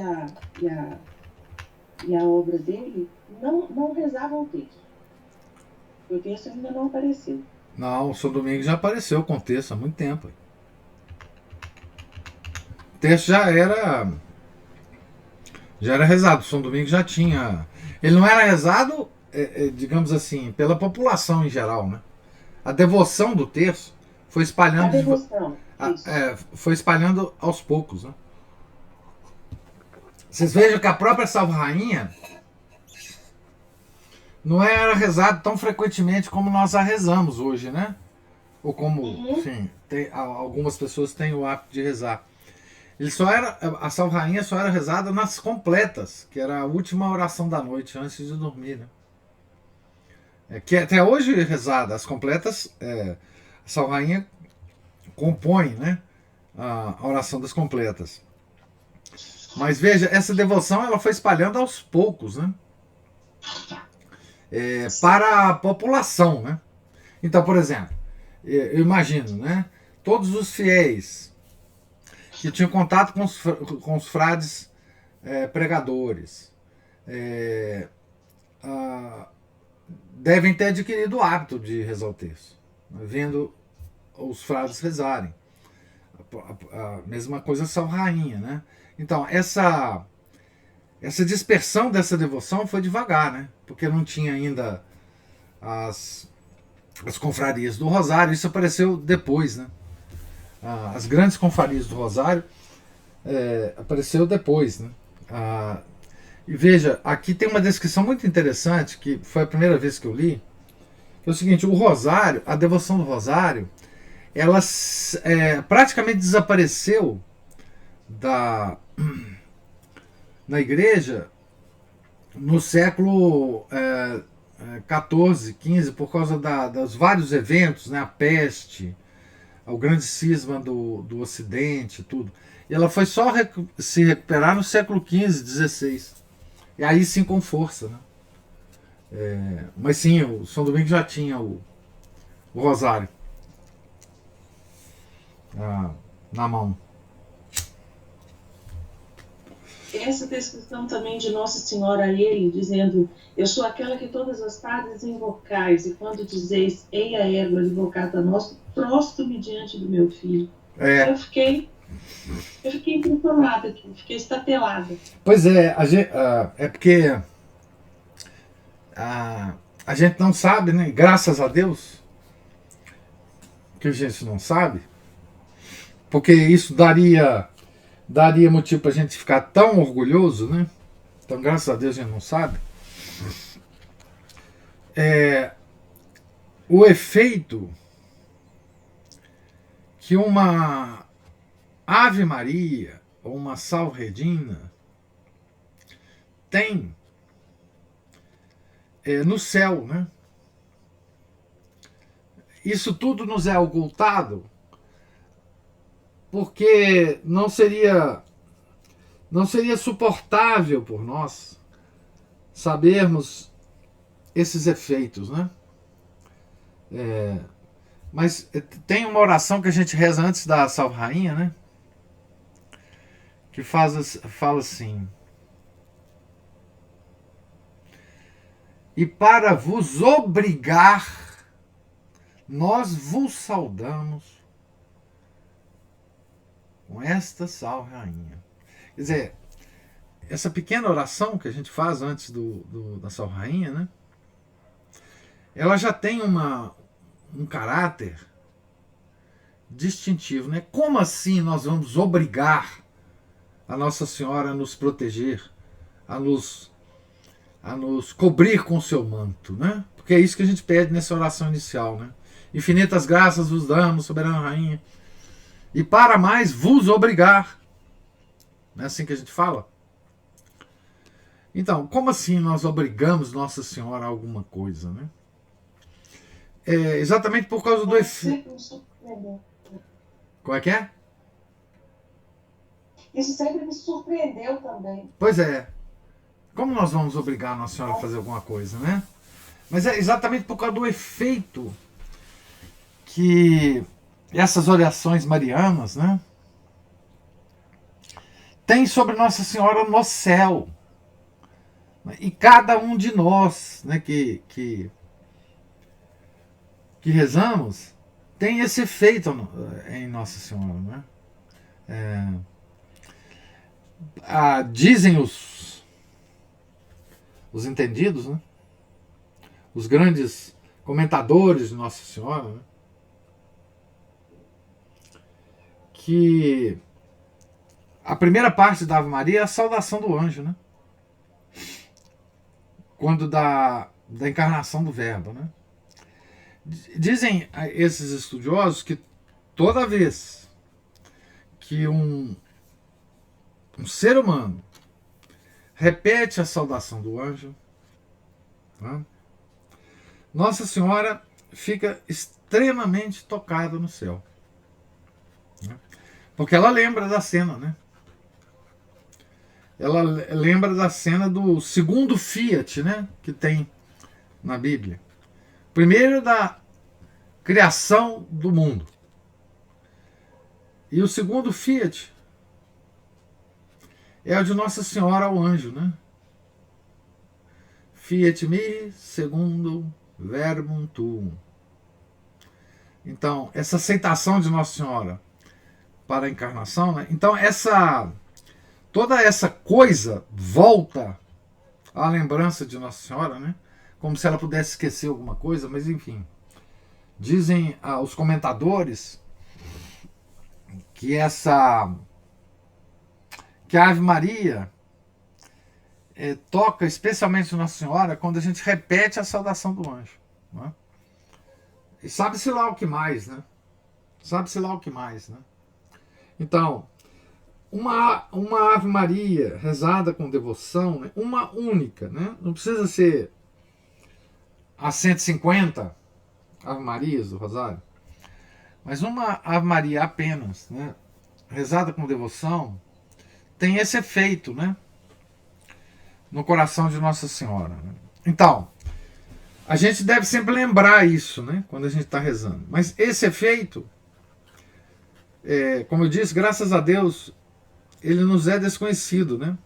a obra dele não rezavam o texto. O texto ainda não apareceu. Não, o São Domingos já apareceu com o texto há muito tempo. O texto já era rezado. O São Domingos já tinha. Ele não era rezado, digamos assim, pela população em geral, né? A devoção do texto foi espalhando. Foi espalhando aos poucos, né? Vocês vejam que a própria Salve Rainha não era rezado tão frequentemente como nós a rezamos hoje, né? Ou como, enfim, algumas pessoas têm o hábito de rezar. A Salve Rainha só era rezada nas completas, que era a última oração da noite, antes de dormir, né? Que até hoje é rezada. As completas, a Salve Rainha compõe, né, a oração das completas. Mas veja, essa devoção ela foi espalhando aos poucos, né? Para a população, né? Então, por exemplo, eu imagino, né, todos os fiéis que tinham contato com os frades pregadores devem ter adquirido o hábito de rezar o texto, vendo os frades rezarem. A mesma coisa São Rainha, né? Então, essa dispersão dessa devoção foi devagar, né? Porque não tinha ainda as, as confrarias do Rosário, isso apareceu depois, né? As grandes confrarias do Rosário apareceu depois, né? E veja, aqui tem uma descrição muito interessante, que foi a primeira vez que eu li, que é o seguinte: o Rosário, a devoção do Rosário, ela praticamente desapareceu na igreja no século XIV, XV, por causa dos vários eventos, né? A peste, o grande cisma do Ocidente, tudo. E ela foi só se recuperar no século XV, XVI. E aí sim com força, né? Mas sim, o São Domingos já tinha o Rosário na mão. Essa descrição também de Nossa Senhora a ele, dizendo: eu sou aquela que todas as tardes invocais, e quando dizeis, ei a égua invocada a nós, prostro-me diante do meu filho. Eu fiquei impressionada aqui, fiquei estatelada. Pois é, é porque a gente não sabe, né? Graças a Deus que a gente não sabe, porque isso daria motivo para a gente ficar tão orgulhoso, né? Então, graças a Deus, a gente não sabe. O efeito que uma Ave Maria ou uma Salvedina tem no céu, né? Isso tudo nos é ocultado porque não seria suportável por nós sabermos esses efeitos, né? Mas tem uma oração que a gente reza antes da Salve Rainha, né? Que fala assim: e para vos obrigar, nós vos saudamos com esta Salve Rainha. Quer dizer, essa pequena oração que a gente faz antes da Salve Rainha, né? Ela já tem um caráter distintivo, né? Como assim nós vamos obrigar a Nossa Senhora a nos proteger, a nos cobrir com o seu manto, né? Porque é isso que a gente pede nessa oração inicial, né? Infinitas graças vos damos, soberana rainha, e para mais vos obrigar. Não é assim que a gente fala? Então, como assim nós obrigamos Nossa Senhora a alguma coisa, né? Exatamente por causa do efeito. Como é que é? Isso sempre me surpreendeu também. Pois é. Como nós vamos obrigar a Nossa Senhora a fazer alguma coisa, né? Mas é exatamente por causa do efeito que essas orações marianas, né, tem sobre Nossa Senhora no céu. E cada um de nós, né, que rezamos, tem esse efeito em Nossa Senhora, né? Dizem os entendidos, né, os grandes comentadores de Nossa Senhora, né, que a primeira parte da Ave Maria é a saudação do anjo, né? Quando da encarnação do Verbo, né? Dizem esses estudiosos que toda vez que um ser humano repete a saudação do anjo, né, Nossa Senhora fica extremamente tocada no céu, né? Porque ela lembra da cena, né? Ela lembra da cena do segundo fiat, né, que tem na Bíblia. Primeiro da criação do mundo. E o segundo fiat é o de Nossa Senhora ao anjo, né? Fiat mi secundum verbum tuum. Então, essa aceitação de Nossa Senhora para a encarnação, né? Então, toda essa coisa volta à lembrança de Nossa Senhora, né? Como se ela pudesse esquecer alguma coisa, mas enfim. Dizem os comentadores que a Ave Maria toca especialmente Nossa Senhora quando a gente repete a saudação do anjo, né? E sabe-se lá o que mais, né? Sabe-se lá o que mais, né? Então, uma Ave Maria rezada com devoção, né? Uma única, né? Não precisa ser as 150 Ave Marias do Rosário, mas uma Ave Maria apenas, né? Rezada com devoção, tem esse efeito, né? No coração de Nossa Senhora, né? Então, a gente deve sempre lembrar isso, né? Quando a gente está rezando. Mas esse efeito, como eu disse, graças a Deus, ele nos é desconhecido, né?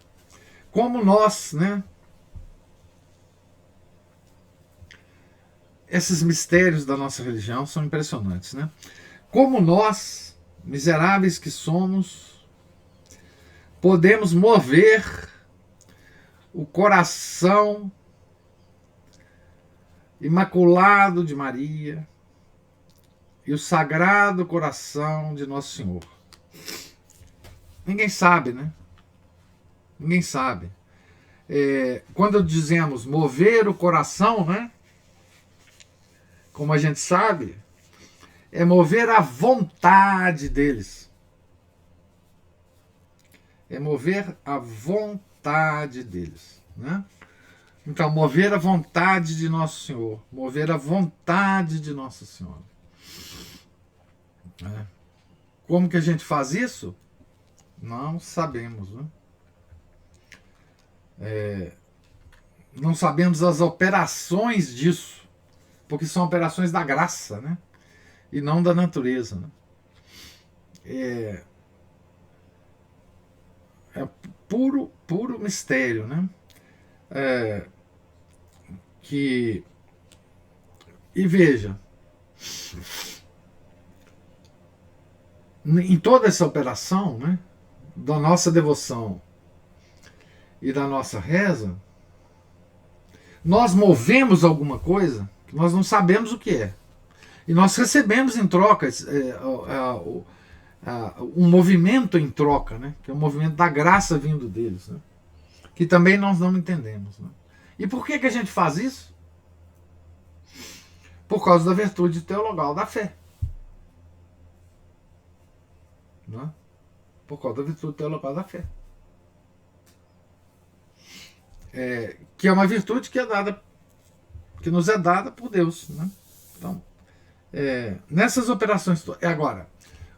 Como nós, né? Esses mistérios da nossa religião são impressionantes, né? Como nós, miseráveis que somos, podemos mover o coração imaculado de Maria e o sagrado coração de Nosso Senhor. Ninguém sabe, né? Ninguém sabe. Quando dizemos mover o coração, né? Como a gente sabe, é mover a vontade deles. É mover a vontade deles, né? Então, mover a vontade de Nosso Senhor, mover a vontade de Nossa Senhora. Como que a gente faz isso? Não sabemos, né? Não sabemos as operações disso, porque são operações da graça, né? E não da natureza, né? É puro mistério, né? E veja, em toda essa operação, né, da nossa devoção e da nossa reza, nós movemos alguma coisa que nós não sabemos o que é. E nós recebemos em troca um movimento em troca, né, que é o movimento da graça vindo deles, né, que também nós não entendemos, né. E por que a gente faz isso? Por causa da virtude teologal da fé. Né? Por causa da virtude teologal da fé. Que é uma virtude que nos é dada por Deus. Né? Então, nessas operações. Agora,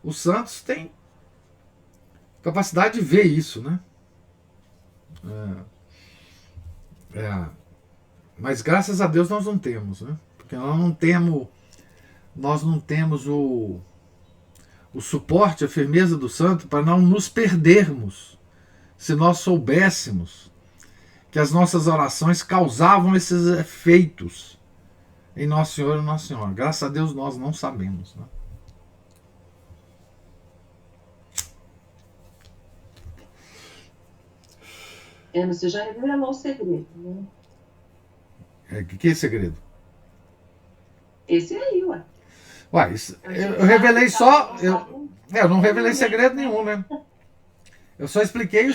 os santos têm capacidade de ver isso, né? Mas graças a Deus nós não temos, né? Porque nós não temos o suporte, a firmeza do santo para não nos perdermos, se nós soubéssemos que as nossas orações causavam esses efeitos em Nosso Senhor e Nossa Senhora. Graças a Deus nós não sabemos, né? Você já revelou o segredo, né? Que é segredo? Esse aí, ué. Eu revelei só. Eu não revelei segredo nenhum, né? Eu só expliquei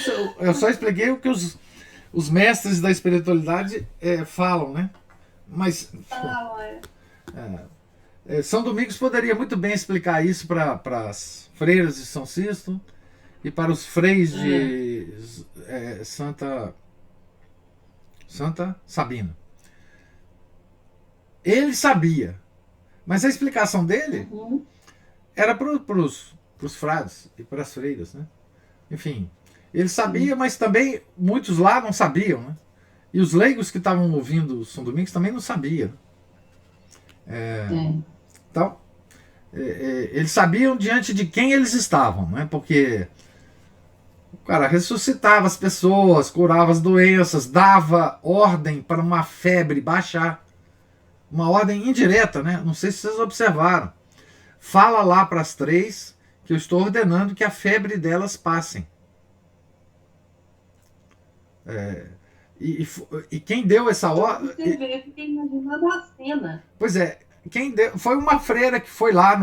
o que os mestres da espiritualidade falam, né? Mas São Domingos poderia muito bem explicar isso para as freiras de São Sisto e para os freis de Santa Sabina. Ele sabia, mas a explicação dele era para os frades e para as freiras, né? Enfim, ele sabia, mas também muitos lá não sabiam, né? E os leigos que estavam ouvindo São Domingos também não sabiam. Então, eles sabiam diante de quem eles estavam, né? Porque o cara ressuscitava as pessoas, curava as doenças, dava ordem para uma febre baixar. Uma ordem indireta, né? Não sei se vocês observaram. Fala lá para as 3 que eu estou ordenando que a febre delas passem. E quem deu essa ordem. Você vê, eu fiquei imaginando a cena. Pois é, quem deu, foi uma freira que foi lá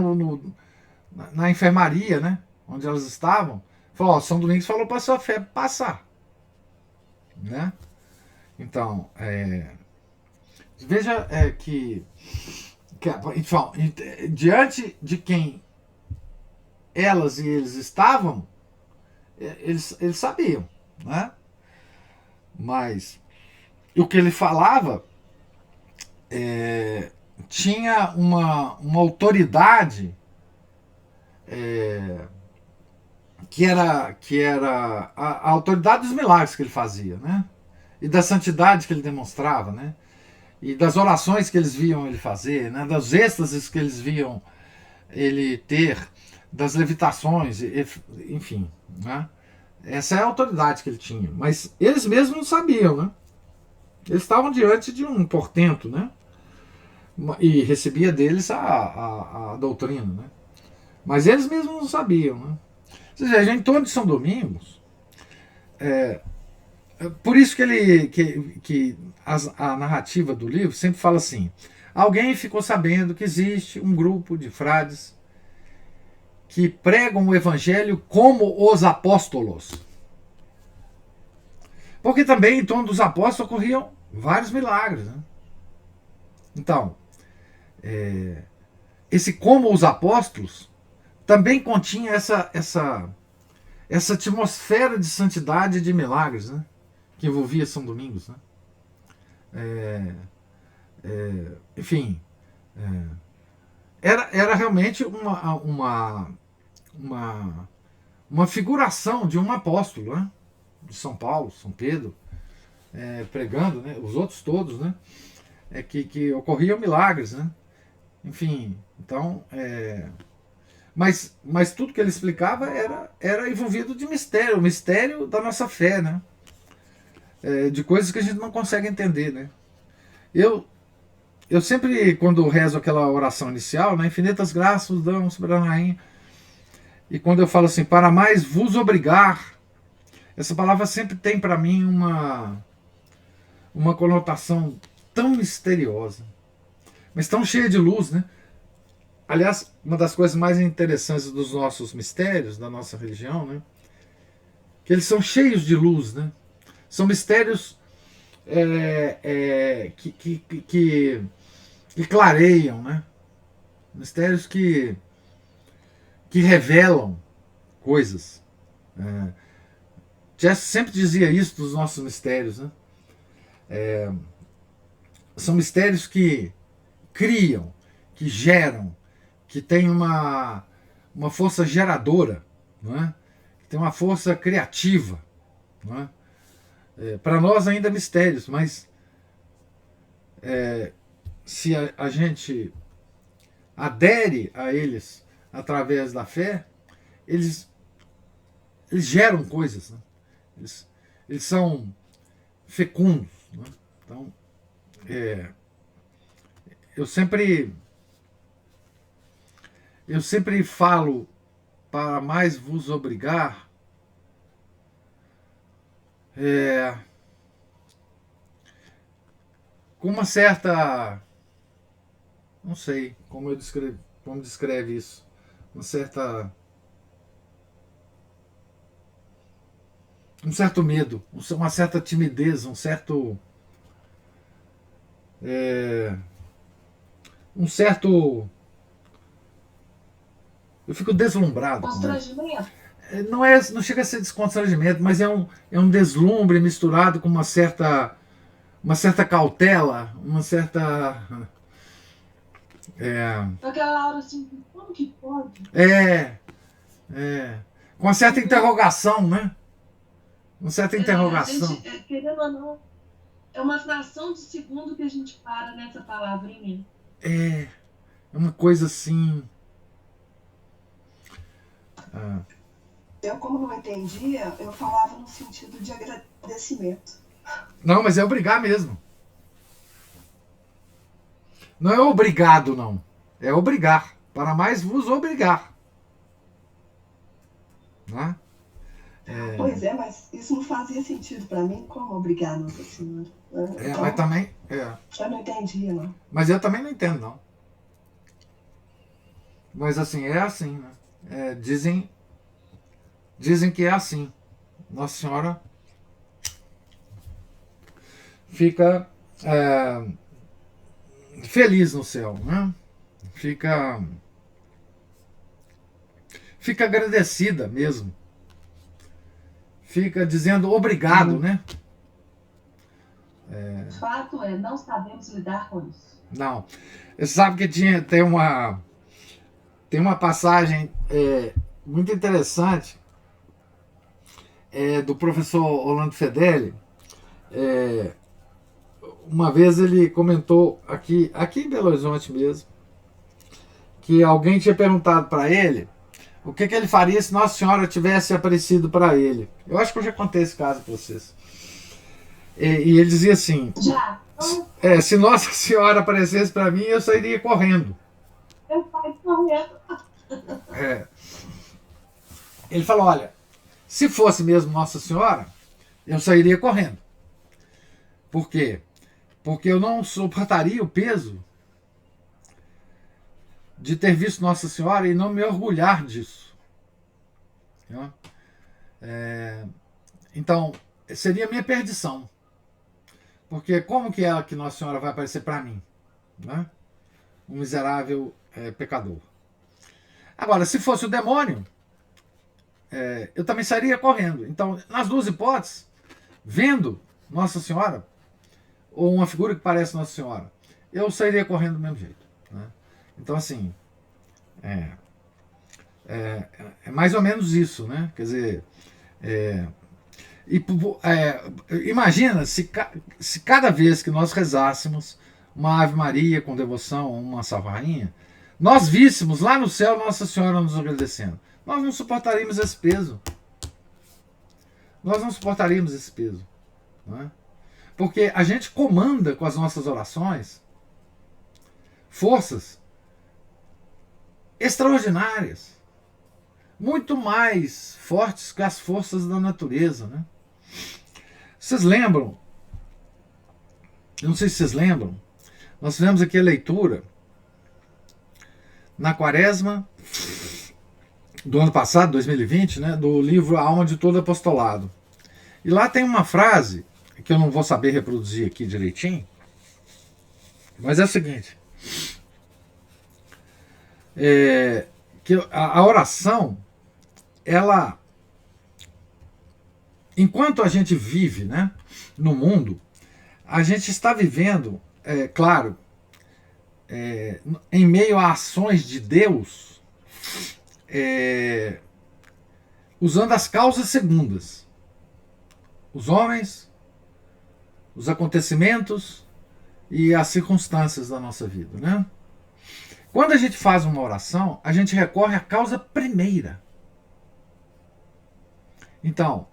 na enfermaria, né? Onde elas estavam. Falou: ó, São Domingos falou para sua febre passar. Né? Então, veja então, diante de quem elas e eles estavam, eles sabiam, né? Mas o que ele falava tinha uma autoridade que era a autoridade dos milagres que ele fazia, né? E da santidade que ele demonstrava, né? E das orações que eles viam ele fazer, né? Das êxtases que eles viam ele ter, das levitações, enfim, né? Essa é a autoridade que ele tinha. Mas eles mesmos não sabiam, né? Eles estavam diante de um portento, né? E recebia deles a doutrina, né? Mas eles mesmos não sabiam, né? Ou seja, em torno de São Domingos, por isso que a narrativa do livro sempre fala assim: alguém ficou sabendo que existe um grupo de frades que pregam o evangelho como os apóstolos. Porque também em torno dos apóstolos ocorriam vários milagres, né? Então, esse como os apóstolos também continha essa atmosfera de santidade e de milagres, né? Que envolvia São Domingos, né? Enfim, era realmente uma figuração de um apóstolo, né? De São Paulo, São Pedro, pregando, né? Os outros todos, né? Que ocorriam milagres, né? Enfim, então, mas tudo que ele explicava era envolvido de mistério, o mistério da nossa fé, né? De coisas que a gente não consegue entender, né? Eu sempre, quando rezo aquela oração inicial, né, infinitas graças damos sobre a rainha, e quando eu falo assim, para mais vos obrigar, essa palavra sempre tem para mim uma conotação tão misteriosa, mas tão cheia de luz, né? Aliás, uma das coisas mais interessantes dos nossos mistérios, da nossa religião, né, que eles são cheios de luz, né? São mistérios que clareiam, né? Mistérios que revelam coisas. Jess sempre dizia isso dos nossos mistérios, né? São mistérios que criam, que geram, que têm uma força geradora, não é? Que tem uma força criativa, não é? Para nós ainda mistérios, mas se a gente adere a eles através da fé, eles geram coisas, né? Eles são fecundos, né? Então, eu sempre falo para mais vos obrigar, com uma certa, não sei como descreve isso, um certo medo, uma certa timidez, um certo eu fico deslumbrado. Constrangimento? Não chega a ser desconstrangimento, mas é um deslumbre misturado com uma certa cautela, uma certa Aquela hora assim, como que pode? com uma certa interrogação, né? Uma certa interrogação. A gente, querendo ou não, é uma fração de segundo que a gente para nessa palavrinha. É uma coisa assim. Eu, como não entendia, eu falava no sentido de agradecimento. Não, mas é obrigar mesmo. Não é obrigado, não. É obrigar. Para mais vos obrigar. Né? Pois é, mas isso não fazia sentido para mim. Como obrigar Nossa Senhora? Então, mas também. eu não entendia, não. Mas eu também não entendo, não. Mas assim, é assim, né? Dizem que é assim. Nossa Senhora fica feliz no céu, né? Fica agradecida mesmo. Fica dizendo obrigado, né? Fato é, não sabemos lidar com isso. Não. Você sabe que tem uma passagem muito interessante do professor Orlando Fedeli. Uma vez ele comentou aqui em Belo Horizonte mesmo, que alguém tinha perguntado para ele o que ele faria se Nossa Senhora tivesse aparecido para ele. Eu acho que eu já contei esse caso para vocês. E ele dizia assim: Já. se Nossa Senhora aparecesse para mim, eu sairia correndo. Eu saio correndo. Ele falou: olha, se fosse mesmo Nossa Senhora, eu sairia correndo. Por quê? Porque eu não suportaria o peso de ter visto Nossa Senhora e não me orgulhar disso. Então, seria minha perdição. Porque como que é que Nossa Senhora vai aparecer para mim? Né? Um miserável pecador. Agora, se fosse o demônio, eu também sairia correndo. Então, nas duas hipóteses, vendo Nossa Senhora, ou uma figura que parece Nossa Senhora, eu sairia correndo do mesmo jeito. Né? Então, assim, é mais ou menos isso, né? Quer dizer, imagina se cada vez que nós rezássemos uma Ave Maria com devoção, uma Salve Rainha, nós víssemos lá no céu Nossa Senhora nos agradecendo. Nós não suportaríamos esse peso. Nós não suportaríamos esse peso. Não é? Porque a gente comanda com as nossas orações forças extraordinárias, muito mais fortes que as forças da natureza. Né? Vocês lembram? Eu não sei se vocês lembram, nós fizemos aqui a leitura na quaresma do ano passado, 2020, né, do livro A Alma de Todo Apostolado. E lá tem uma frase que eu não vou saber reproduzir aqui direitinho, mas é o seguinte: que a oração, ela, enquanto a gente vive, né, no mundo, a gente está vivendo, claro, em meio a ações de Deus, usando as causas segundas, os homens, os acontecimentos e as circunstâncias da nossa vida, né? Quando a gente faz uma oração, a gente recorre à causa primeira. Então,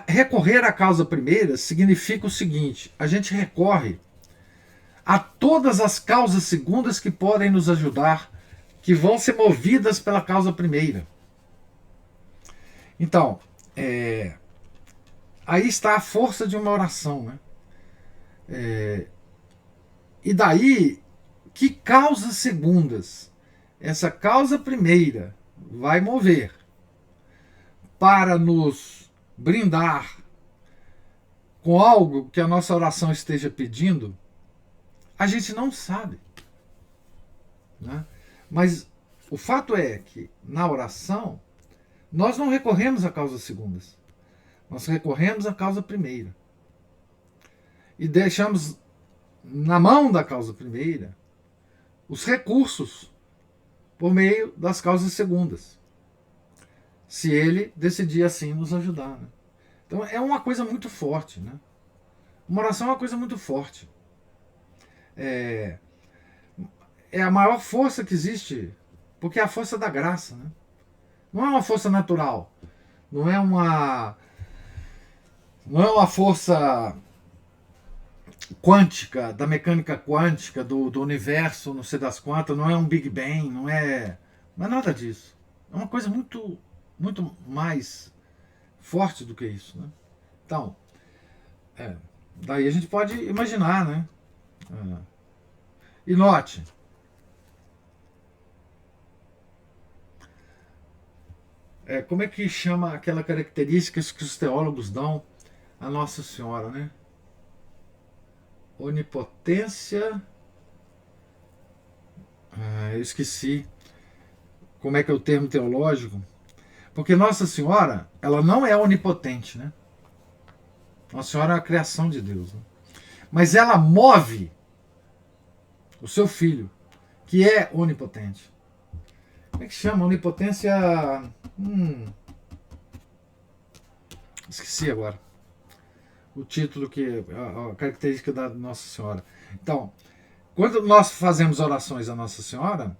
recorrer à causa primeira significa o seguinte: a gente recorre a todas as causas segundas que podem nos ajudar, que vão ser movidas pela causa primeira. Então, aí está a força de uma oração. Né? E daí, que causas segundas essa causa primeira vai mover para nos brindar com algo que a nossa oração esteja pedindo, a gente não sabe. Né? Mas o fato é que na oração nós não recorremos a causas segundas, nós recorremos à causa primeira e deixamos na mão da causa primeira os recursos por meio das causas segundas, se ele decidir assim nos ajudar. Né? Então é uma coisa muito forte. Né? Uma oração é uma coisa muito forte. É a maior força que existe, porque é a força da graça. Né? Não é uma força natural, não é uma força quântica, da mecânica quântica, do universo, não sei das quantas, não é um Big Bang, não é nada disso. É uma coisa muito muito mais forte do que isso, né? Então, daí a gente pode imaginar, né? E note, como é que chama aquela característica que os teólogos dão a Nossa Senhora, né? Onipotência. Eu esqueci como é que é o termo teológico. Porque Nossa Senhora, ela não é onipotente, né? Nossa Senhora é a criação de Deus, né? Mas ela move o seu filho, que é onipotente. Como é que chama? Onipotência. Esqueci agora. O título que. A característica da Nossa Senhora. Então, quando nós fazemos orações a Nossa Senhora,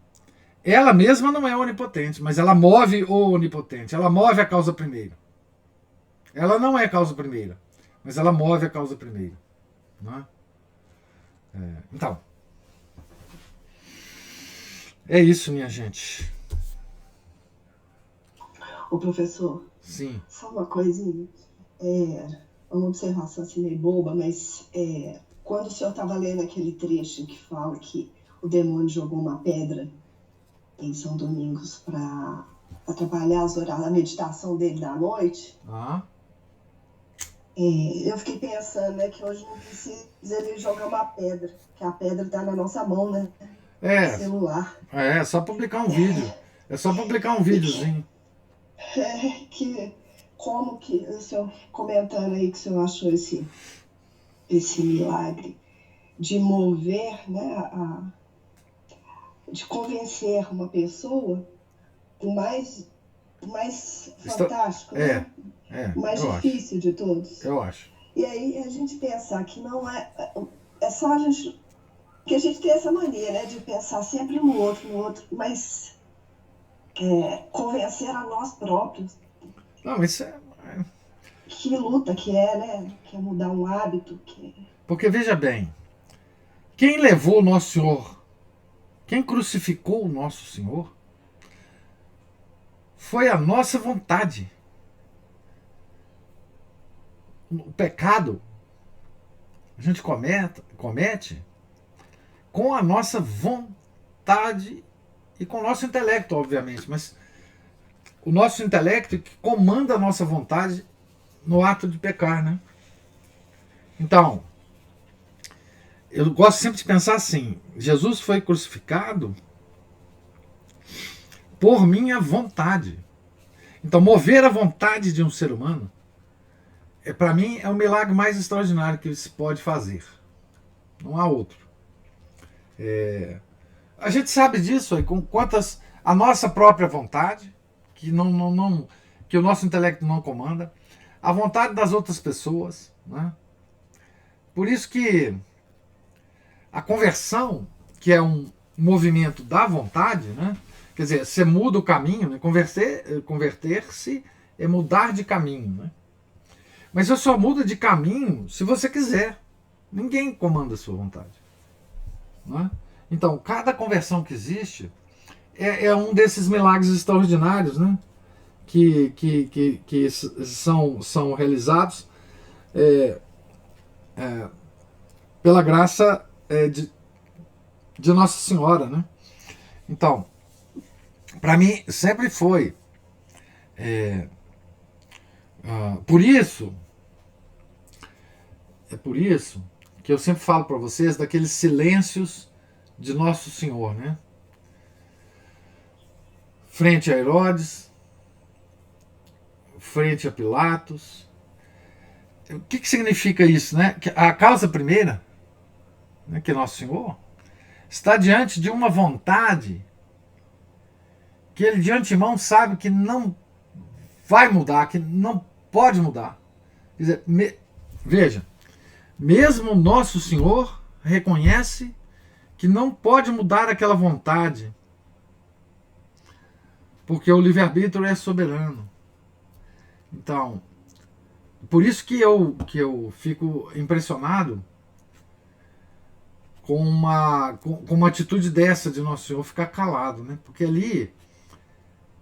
ela mesma não é onipotente, mas ela move o onipotente. Ela move a causa primeira. Ela não é a causa primeira, mas ela move a causa primeira. Não é? Então, é isso, minha gente. Ô, professor. Sim. Só uma coisinha. Uma observação assim meio boba, mas quando o senhor estava lendo aquele trecho que fala que o demônio jogou uma pedra em São Domingos para atrapalhar a meditação dele da noite, eu fiquei pensando, né, que hoje não precisa ele jogar uma pedra, que a pedra está na nossa mão, né? Celular. É só publicar um vídeo. É só publicar um videozinho. Como que o senhor comentando aí que o senhor achou esse milagre de mover, né, de convencer uma pessoa, o mais fantástico, né? O mais difícil de todos. Eu acho. E aí a gente pensar que não é só a gente, que a gente tem essa mania, né, de pensar sempre no outro, mas convencer a nós próprios. Não, isso Que luta que é, né? Que é mudar um hábito. Porque veja bem, quem levou o Nosso Senhor, quem crucificou o Nosso Senhor, foi a nossa vontade. O pecado a gente comete com a nossa vontade e com o nosso intelecto, obviamente, mas o nosso intelecto que comanda a nossa vontade no ato de pecar, né? Então, eu gosto sempre de pensar assim: Jesus foi crucificado por minha vontade. Então, mover a vontade de um ser humano, para mim, é o milagre mais extraordinário que se pode fazer. Não há outro. A gente sabe disso aí, com quantas a nossa própria vontade, que que o nosso intelecto não comanda, a vontade das outras pessoas, né? Por isso que a conversão, que é um movimento da vontade, né? Quer dizer, você muda o caminho, né? Converter-se é mudar de caminho, né? Mas você só muda de caminho se você quiser. Ninguém comanda a sua vontade, né? Então, cada conversão que existe é um desses milagres extraordinários, né? Que são realizados pela graça de Nossa Senhora, né? Então, para mim sempre foi por isso que eu sempre falo para vocês daqueles silêncios de Nosso Senhor, né? Frente a Herodes, frente a Pilatos. O que significa isso, né? Que a causa primeira, né, que é Nosso Senhor, está diante de uma vontade que ele de antemão sabe que não vai mudar, que não pode mudar. Quer dizer, veja, mesmo Nosso Senhor reconhece que não pode mudar aquela vontade, porque o livre-arbítrio é soberano. Então, por isso que eu fico impressionado com uma atitude dessa de Nosso Senhor ficar calado, né? Porque ali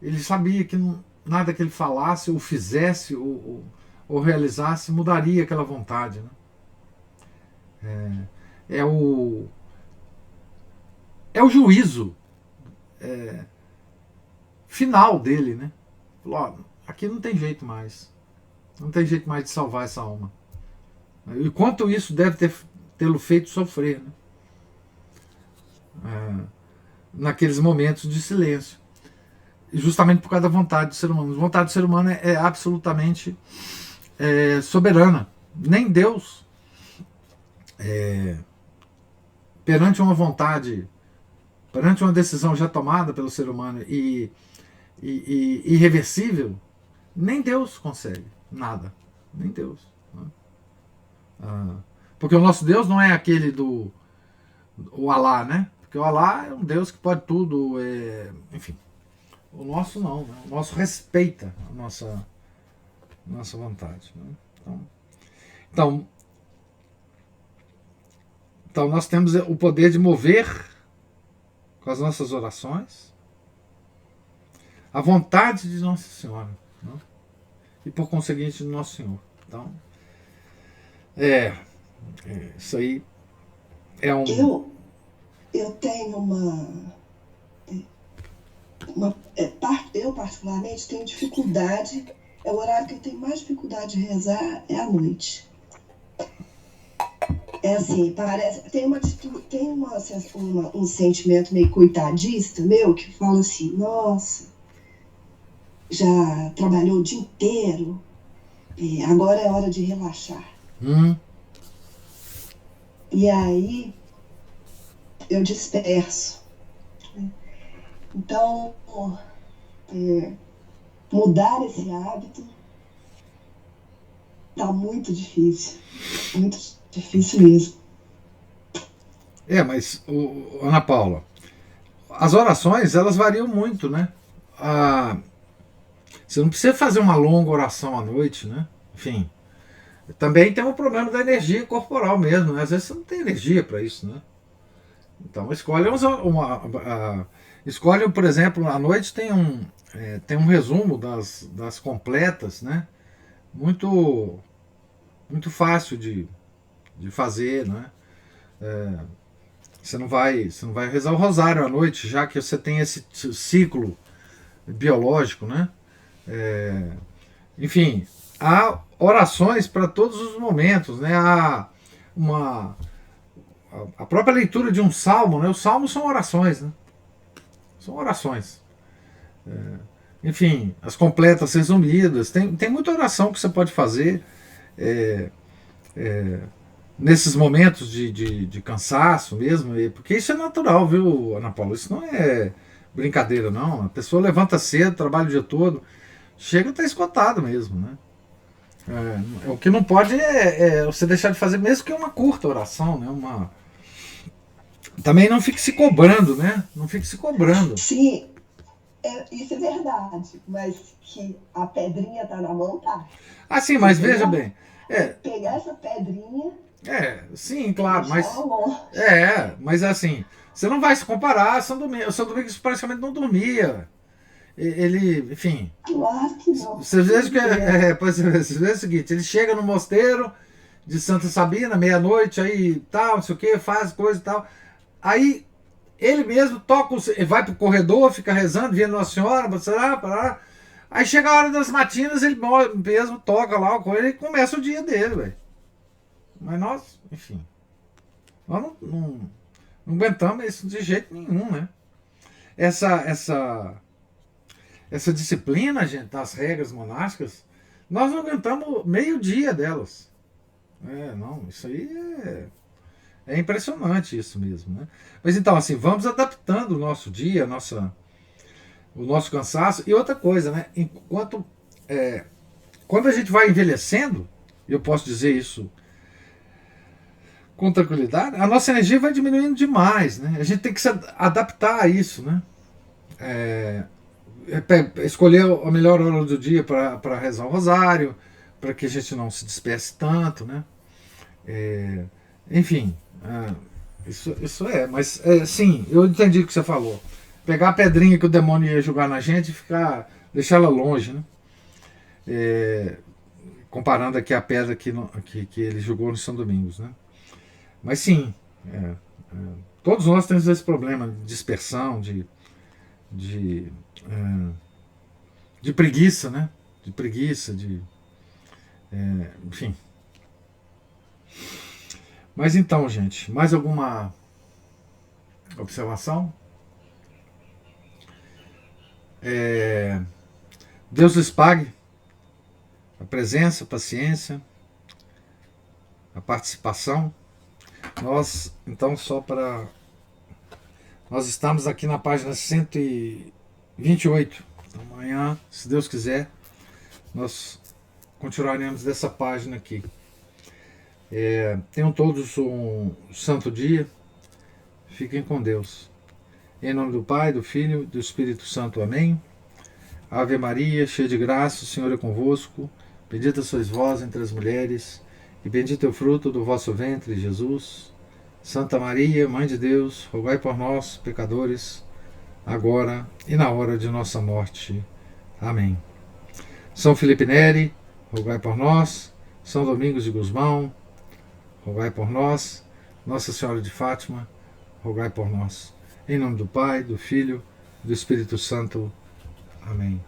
ele sabia que nada que ele falasse, ou fizesse, ou realizasse, mudaria aquela vontade. Né? É o juízo final dele, né? Falou, ó, aqui não tem jeito mais. Não tem jeito mais de salvar essa alma. E quanto isso deve tê-lo feito sofrer, né? Naqueles momentos de silêncio. Justamente por causa da vontade do ser humano. A vontade do ser humano é absolutamente soberana. Nem Deus, perante uma vontade, perante uma decisão já tomada pelo ser humano e irreversível, nem Deus consegue nada. Nem Deus. Né? Porque o nosso Deus não é aquele o Alá, né? Porque o Alá é um Deus que pode tudo, enfim. O nosso não, né? O nosso respeita a nossa vontade. Né? Então nós temos o poder de mover com as nossas orações a vontade de Nossa Senhora, né? E por conseguinte de Nosso Senhor. Então, isso aí é um... Eu tenho eu particularmente tenho dificuldade, é o horário que eu tenho mais dificuldade de rezar é à noite. É assim, parece, tem um sentimento meio coitadista meu que fala assim, nossa, já trabalhou o dia inteiro, agora é hora de relaxar. E aí eu disperso. Então, mudar esse hábito tá muito difícil mesmo. Mas, Ana Paula, as orações, elas variam muito, né? Você não precisa fazer uma longa oração à noite, né? Enfim, também tem um problema da energia corporal mesmo, né? Às vezes você não tem energia para isso, né? Então escolhe, por exemplo, à noite tem um resumo das completas, né? Muito fácil de fazer, né? Você não vai rezar o rosário à noite, já que você tem esse ciclo biológico, né? Enfim, há orações para todos os momentos, né? Há a própria leitura de um salmo, né? Os salmos são orações, né? São orações. Enfim, as completas resumidas. Tem muita oração que você pode fazer nesses momentos de cansaço mesmo, porque isso é natural, viu, Ana Paula? Isso não é brincadeira, não. A pessoa levanta cedo, trabalha o dia todo, chega a estar esgotado mesmo, né? O que não pode é você deixar de fazer, mesmo que uma curta oração, né? Também não fique se cobrando, né? Não fique se cobrando. Sim, isso é verdade, mas que a pedrinha tá na mão, tá. Sim, mas veja bem. Pegar essa pedrinha. Sim, claro, mas assim, você não vai se comparar. São Domingos praticamente não dormia. Ele, enfim. Claro que não. Você vê o seguinte: ele chega no mosteiro de Santa Sabina, meia-noite, aí tal, não sei o que, faz coisa e tal. Aí ele mesmo toca, vai pro corredor, fica rezando, vendo Nossa Senhora, será? Aí chega a hora das matinas, ele mesmo toca lá com ele e começa o dia dele, velho. Mas nós, enfim, nós não aguentamos isso de jeito nenhum, né? Essa disciplina, gente, das regras monásticas, nós não aguentamos meio dia delas. Isso aí é impressionante isso mesmo, né? Mas então, assim, vamos adaptando o nosso dia, o nosso cansaço. E outra coisa, né? Quando a gente vai envelhecendo, eu posso dizer isso com tranquilidade, a nossa energia vai diminuindo demais, né? A gente tem que se adaptar a isso, né? Escolher a melhor hora do dia para rezar o rosário, para que a gente não se disperse tanto, né? Enfim, isso mas sim, eu entendi o que você falou. pegar a pedrinha que o demônio ia jogar na gente e deixar ela longe, né? Comparando aqui a pedra que ele jogou no São Domingos, né? Mas sim, todos nós temos esse problema de dispersão, de preguiça, né? De preguiça, enfim. Mas então, gente, mais alguma observação? Deus lhes pague a presença, a paciência, a participação. Nós, então, nós estamos aqui na página 128. Amanhã, se Deus quiser, nós continuaremos dessa página aqui. Tenham todos um santo dia. Fiquem com Deus. Em nome do Pai, do Filho e do Espírito Santo. Amém. Ave Maria, cheia de graça, o Senhor é convosco. Bendita sois vós entre as mulheres, e bendito é o fruto do vosso ventre, Jesus. Santa Maria, Mãe de Deus, rogai por nós, pecadores, agora e na hora de nossa morte. Amém. São Felipe Neri, rogai por nós. São Domingos de Gusmão, rogai por nós. Nossa Senhora de Fátima, rogai por nós. Em nome do Pai, do Filho e do Espírito Santo. Amém.